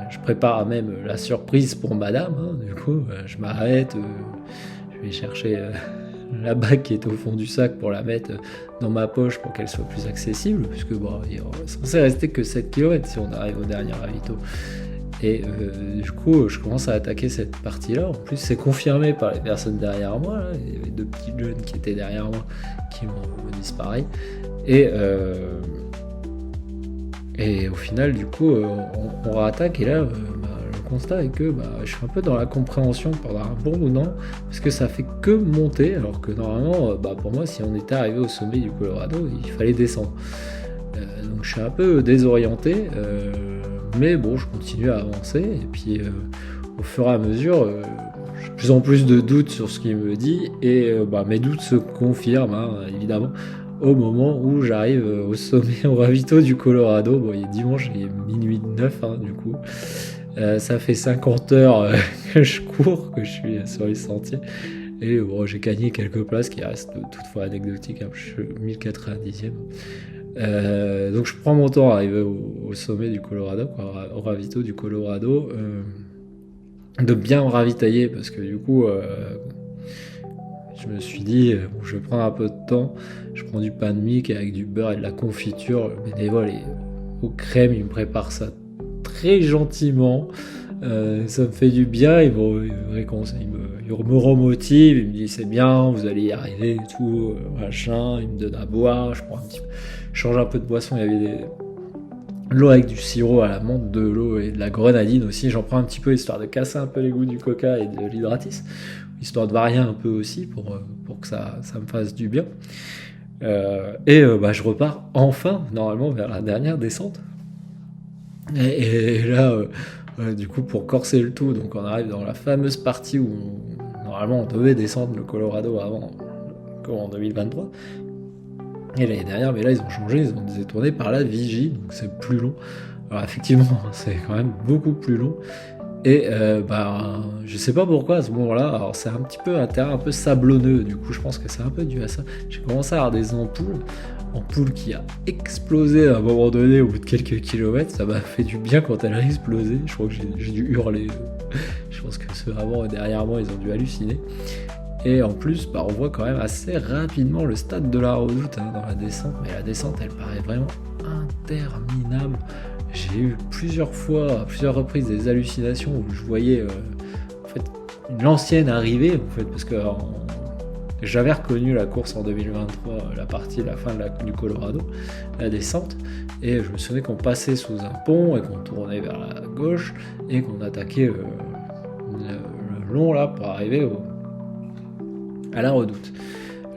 Je prépare même la surprise pour madame, hein, du coup je m'arrête, je vais chercher la bague qui est au fond du sac pour la mettre dans ma poche pour qu'elle soit plus accessible, puisque bon, il est censé rester que 7 km si on arrive au dernier ravito. Et du coup, je commence à attaquer cette partie-là. En plus, c'est confirmé par les personnes derrière moi. Là. Il y avait 2 petits jeunes qui étaient derrière moi qui m'ont dit pareil. Et au final, du coup, on réattaque. Et là, le constat est que je suis un peu dans la compréhension pendant un bon moment, parce que ça fait que monter, alors que normalement, pour moi, si on était arrivé au sommet du Colorado, il fallait descendre. Donc je suis un peu désorienté. Mais bon, je continue à avancer, et puis au fur et à mesure, j'ai de plus en plus de doutes sur ce qu'il me dit, et mes doutes se confirment, hein, évidemment, au moment où j'arrive au sommet, au ravito du Colorado. Bon, il est dimanche, il est minuit 9, hein, du coup. Ça fait 50 heures que je cours, que je suis sur les sentiers, et bon, j'ai gagné quelques places qui restent toutefois anecdotiques, hein, je suis 1090e. Donc je prends mon temps à arriver au sommet du Colorado, quoi, au ravito du Colorado, de bien me ravitailler, parce que du coup je me suis dit je vais prendre un peu de temps. Je prends du pain de mie avec du beurre et de la confiture. Le bénévole est aux crèmes, il me prépare ça très gentiment. Ça me fait du bien. Il me remotive, il me dit c'est bien, vous allez y arriver et tout, machin. Il me donne à boire, je change un peu de boisson. Il y avait l'eau avec du sirop à la menthe, de l'eau et de la grenadine aussi. J'en prends un petit peu histoire de casser un peu les goûts du coca et de l'hydratis, histoire de varier un peu aussi pour que ça me fasse du bien. Je repars enfin normalement vers la dernière descente. Et là, du coup, pour corser le tout, donc on arrive dans la fameuse partie où normalement on devait descendre le Colorado avant, comme en 2023. Et l'année dernière, mais là ils ont changé, ils ont détourné par la Vigie, donc c'est plus long. Alors effectivement, c'est quand même beaucoup plus long. Et je sais pas pourquoi à ce moment-là, alors c'est un petit peu un terrain un peu sablonneux, du coup je pense que c'est un peu dû à ça. J'ai commencé à avoir des ampoules qui a explosé à un moment donné au bout de quelques kilomètres. Ça m'a fait du bien quand elle a explosé. Je crois que j'ai dû hurler. Je pense que ceux avant et derrière moi ils ont dû halluciner. Et en plus, on voit quand même assez rapidement le stade de la Redoute, hein, dans la descente. Mais la descente, elle paraît vraiment interminable. J'ai eu plusieurs fois, à plusieurs reprises, des hallucinations où je voyais l'ancienne arrivée, en fait, parce que j'avais reconnu la course en 2023, la fin du Colorado, la descente, et je me souvenais qu'on passait sous un pont et qu'on tournait vers la gauche et qu'on attaquait le long là pour arriver à la Redoute.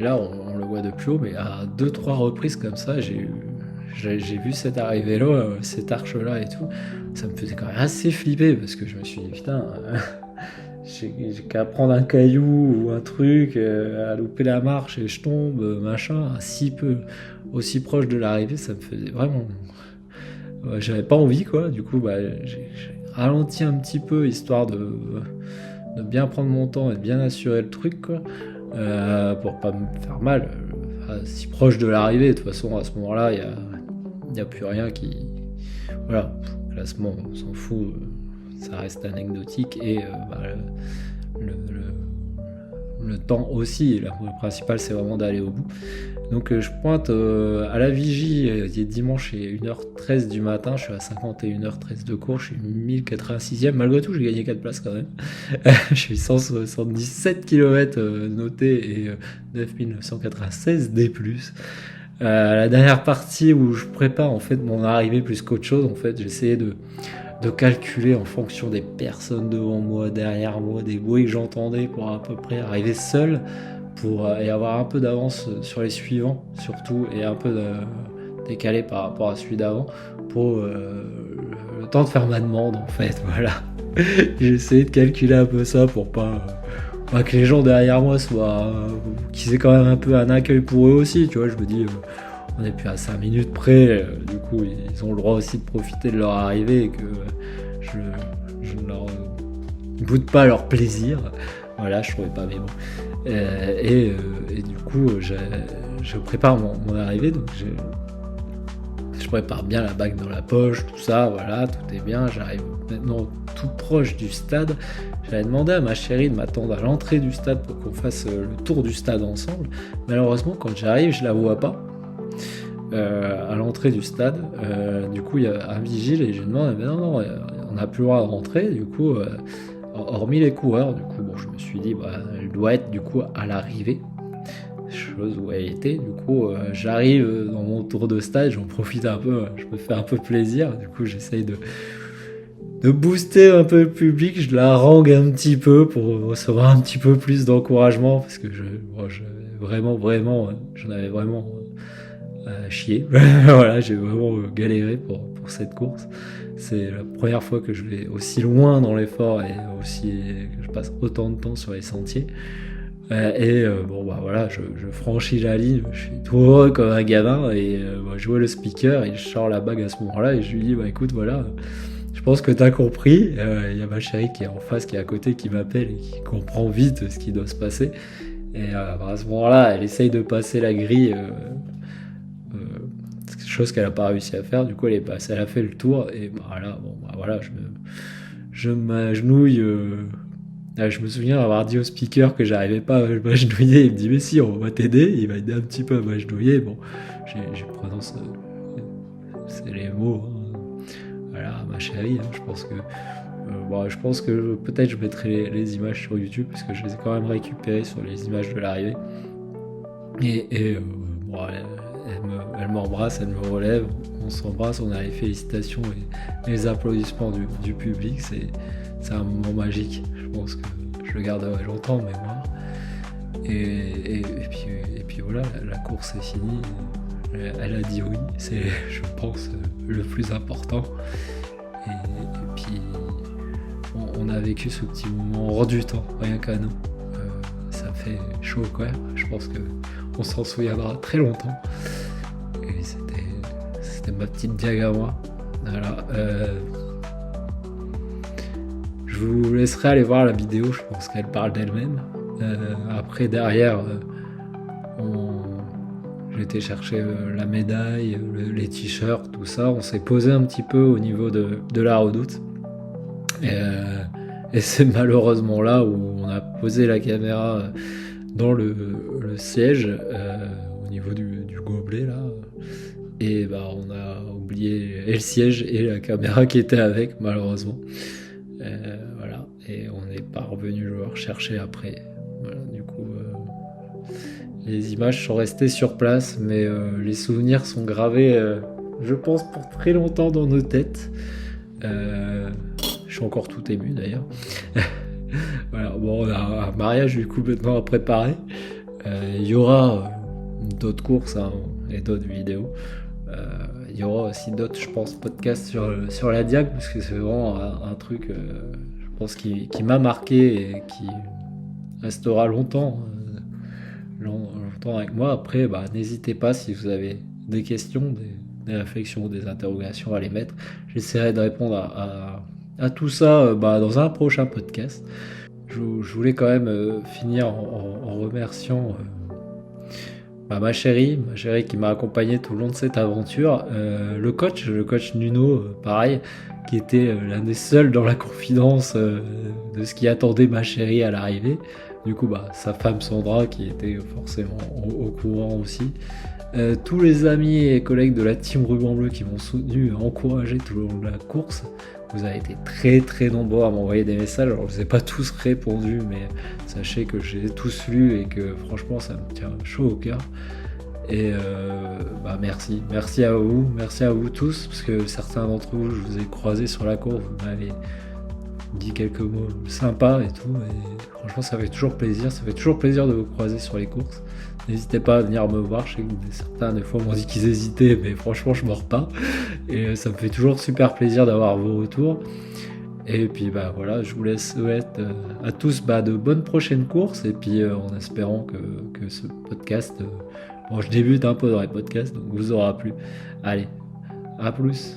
Là, on le voit de plus haut, mais à 2-3 reprises comme ça, j'ai vu cette arrivée-là, cette arche-là et tout. Ça me faisait quand même assez flipper, parce que je me suis dit, putain, j'ai qu'à prendre un caillou ou un truc, à louper la marche et je tombe, machin, aussi proche de l'arrivée, ça me faisait vraiment... j'avais pas envie, quoi. Du coup, j'ai ralenti un petit peu, histoire de bien prendre mon temps et de bien assurer le truc, quoi. Pour pas me faire mal, si proche de l'arrivée. De toute façon, à ce moment-là, il n'y a plus rien qui... Voilà, le classement, on s'en fout, ça reste anecdotique, et le temps aussi. Le principal, c'est vraiment d'aller au bout. Donc je pointe à la Vigie, il est dimanche, et 1h13 du matin, je suis à 51h13 de cours, je suis 1086e, malgré tout j'ai gagné 4 places quand même. Je suis 177 km notés et 9996 D+. La dernière partie où je prépare en fait mon arrivée plus qu'autre chose, en fait j'essayais de calculer en fonction des personnes devant moi, derrière moi, des bruits que j'entendais, pour à peu près arriver seul, et avoir un peu d'avance sur les suivants surtout, et un peu décalé par rapport à celui d'avant, pour le temps de faire ma demande, en fait. Voilà. J'ai essayé de calculer un peu ça pour pas que les gens derrière moi qu'ils aient quand même un peu un accueil pour eux aussi, tu vois. Je me dis on est plus à 5 minutes près, du coup ils ont le droit aussi de profiter de leur arrivée et que je ne leur goûte pas leur plaisir. Voilà, je trouvais pas, mais bon. Et du coup, je prépare mon arrivée, donc je prépare bien la bague dans la poche, tout ça, voilà, tout est bien. J'arrive maintenant tout proche du stade. J'avais demandé à ma chérie de m'attendre à l'entrée du stade pour qu'on fasse le tour du stade ensemble. Malheureusement, quand j'arrive, je la vois pas à l'entrée du stade. Du coup, il y a un vigile et je lui demande, mais non, on n'a plus le droit de rentrer. Du coup, hormis les coureurs, du coup, bon, je me suis dit, elle doit être du coup à l'arrivée. Chose où elle était, du coup j'arrive dans mon tour de stade, j'en profite un peu, je me fais un peu plaisir, du coup j'essaye de booster un peu le public, je la harangue un petit peu pour recevoir un petit peu plus d'encouragement, parce que j'en avais vraiment chier. Voilà, j'ai vraiment galéré pour cette course. C'est la première fois que je vais aussi loin dans l'effort et aussi que je passe autant de temps sur les sentiers. Voilà, je franchis la ligne, je suis tout heureux comme un gamin et je vois le speaker et je sors la bague à ce moment-là et je lui dis écoute, voilà, je pense que t'as compris. Il y a ma chérie qui est en face, qui est à côté, qui m'appelle et qui comprend vite ce qui doit se passer. Et à ce moment-là, elle essaye de passer la grille, chose qu'elle n'a pas réussi à faire. Du coup, elle est passée, elle a fait le tour et voilà, je m'agenouille. Je me souviens avoir dit au speaker que j'arrivais pas à m'agenouiller. Il me dit mais si, on va t'aider. Il m'a aidé un petit peu à m'agenouiller. Bon, j'ai prononcé c'est les mots. Voilà, ma chérie. Je pense que peut-être je mettrai les images sur YouTube parce que je les ai quand même récupérées sur les images de l'arrivée. Elle m'embrasse, elle me relève, on s'embrasse, on a les félicitations et les applaudissements du public. C'est un moment magique. Je pense que je le garderai longtemps en mémoire. Et puis voilà, la course est finie. Elle a dit oui, c'est, je pense, le plus important. Et puis on a vécu ce petit moment hors du temps, rien qu'à nous. Ça fait chaud quand même. Je pense qu'on s'en souviendra très longtemps. Et c'était ma petite diag à moi. Voilà. Je vous laisserai aller voir la vidéo, je pense qu'elle parle d'elle-même. Après, derrière, j'ai été chercher la médaille, les t-shirts, tout ça. On s'est posé un petit peu au niveau de la redoute. Et c'est malheureusement là où on a posé la caméra dans le siège, au niveau du gobelet là. Et on a oublié et le siège et la caméra qui était avec, malheureusement. Voilà, et on n'est pas revenu le rechercher après. Voilà, du coup, les images sont restées sur place, mais les souvenirs sont gravés, je pense, pour très longtemps dans nos têtes. Je suis encore tout ému d'ailleurs. Voilà, bon, on a un mariage du coup maintenant à préparer. Il y aura d'autres courses et d'autres vidéos. Il y aura aussi d'autres, je pense, podcasts sur la diag, parce que c'est vraiment un truc, je pense, qui m'a marqué et qui restera longtemps avec moi. Après, n'hésitez pas, si vous avez des questions, des réflexions, des interrogations à les mettre. J'essaierai de répondre à tout ça dans un prochain podcast. Je voulais quand même finir en remerciant ma chérie qui m'a accompagné tout le long de cette aventure, le coach Nuno, pareil, qui était l'un des seuls dans la confidence de ce qui attendait ma chérie à l'arrivée. Du coup, sa femme Sandra, qui était forcément au courant aussi. Tous les amis et collègues de la team Ruban Bleu qui m'ont soutenu et encouragé tout le long de la course. Vous avez été très très nombreux à m'envoyer des messages. Alors, je ne vous ai pas tous répondu, mais sachez que j'ai tous lus et que franchement ça me tient chaud au cœur. Et merci à vous tous, parce que certains d'entre vous, je vous ai croisés sur la course, vous m'avez dit quelques mots sympas et tout, et franchement ça fait toujours plaisir de vous croiser sur les courses. N'hésitez pas à venir me voir, je sais que certains des fois m'ont dit qu'ils hésitaient, mais franchement je mords pas, et ça me fait toujours super plaisir d'avoir vos retours. Et puis voilà, je vous laisse souhaiter à tous de bonnes prochaines courses, et puis en espérant que ce podcast Bon, je débute un peu dans les podcasts, donc vous aura plu. Allez, à plus.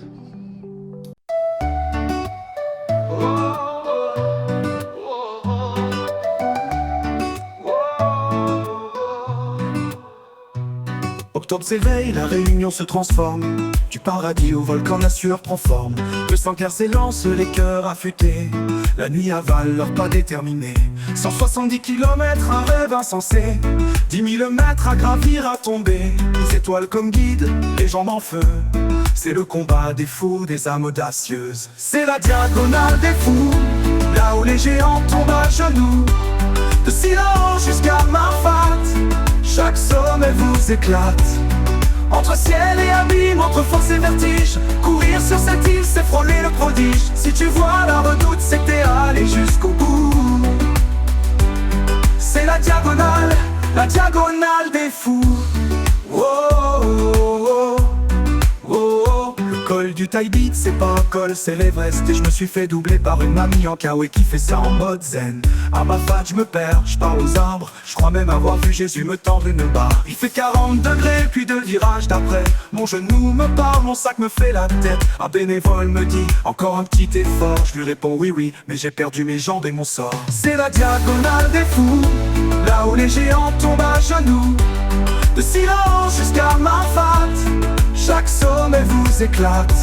Octobre s'éveille, la réunion se transforme. Du paradis au volcan, la sueur prend forme. Le sang clair s'élance, les cœurs affûtés. La nuit avale leur pas déterminé. 170 kilomètres, un rêve insensé. 10 000 mètres à gravir, à tomber. Les étoiles comme guides, les jambes en feu. C'est le combat des fous, des âmes audacieuses. C'est la diagonale des fous, là où les géants tombent à genoux. De Silence jusqu'à Marfat, chaque sommet vous éclate. Entre ciel et abîme, entre force et vertige, courir sur cette île, c'est frôler le prodige. Si tu vois la redoute, c'est que t'es allé jusqu'au bout. C'est la diagonale des fous. Oh, oh, oh, oh, oh. Le col du Taibit, c'est pas un col, c'est l'Everest. Et je me suis fait doubler par une mamie en kawaii qui fait ça en mode zen. À ma fat, je me perds, je parle aux arbres. Je crois même avoir vu Jésus me tendre une barre. Il fait 40 degrés, puis deux virages d'après. Mon genou me parle, mon sac me fait la tête. Un bénévole me dit, encore un petit effort. Je lui réponds oui, oui, mais j'ai perdu mes jambes et mon sort. C'est la diagonale des fous, là où les géants tombent à genoux. De Silence jusqu'à Marfat, chaque sommet vous éclate.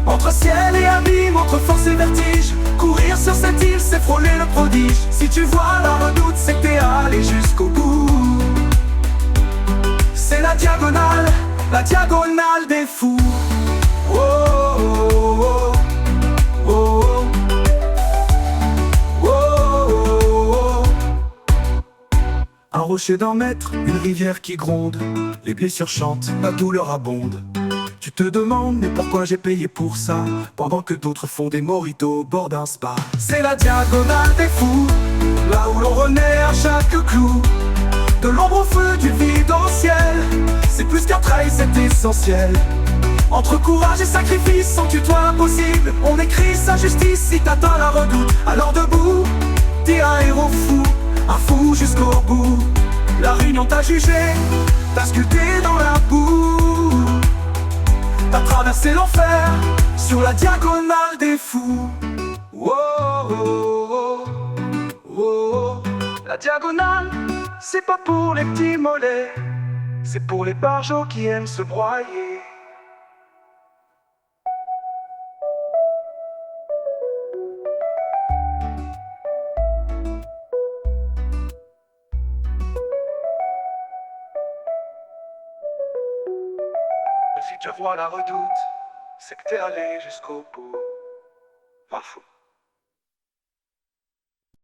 Entre ciel et abîme, entre force et vertige, courir sur cette île, c'est frôler le prodige. Si tu vois la redoute, c'est que t'es allé jusqu'au bout. C'est la diagonale des fous. Oh, oh, oh, oh, oh, oh, oh. Un rocher d'un mètre, une rivière qui gronde. Les blessures chantent, la douleur abonde. Tu te demandes, mais pourquoi j'ai payé pour ça, pendant que d'autres font des mojitos au bord d'un spa. C'est la diagonale des fous, là où l'on renaît à chaque clou. De l'ombre au feu, du vide au ciel, c'est plus qu'un trail, c'est essentiel. Entre courage et sacrifice, sans tutoie impossible, on écrit sa justice si t'atteins la redoute. Alors debout, t'es un héros fou, un fou jusqu'au bout. La réunion t'a jugé, t'a sculpté dans la boue. T'as traversé l'enfer sur la diagonale des fous. Oh, oh, oh, oh, oh. La diagonale, c'est pas pour les petits mollets, c'est pour les barjots qui aiment se broyer. Si tu vois la redoute, c'est que t'es allé jusqu'au bout. Pas fou.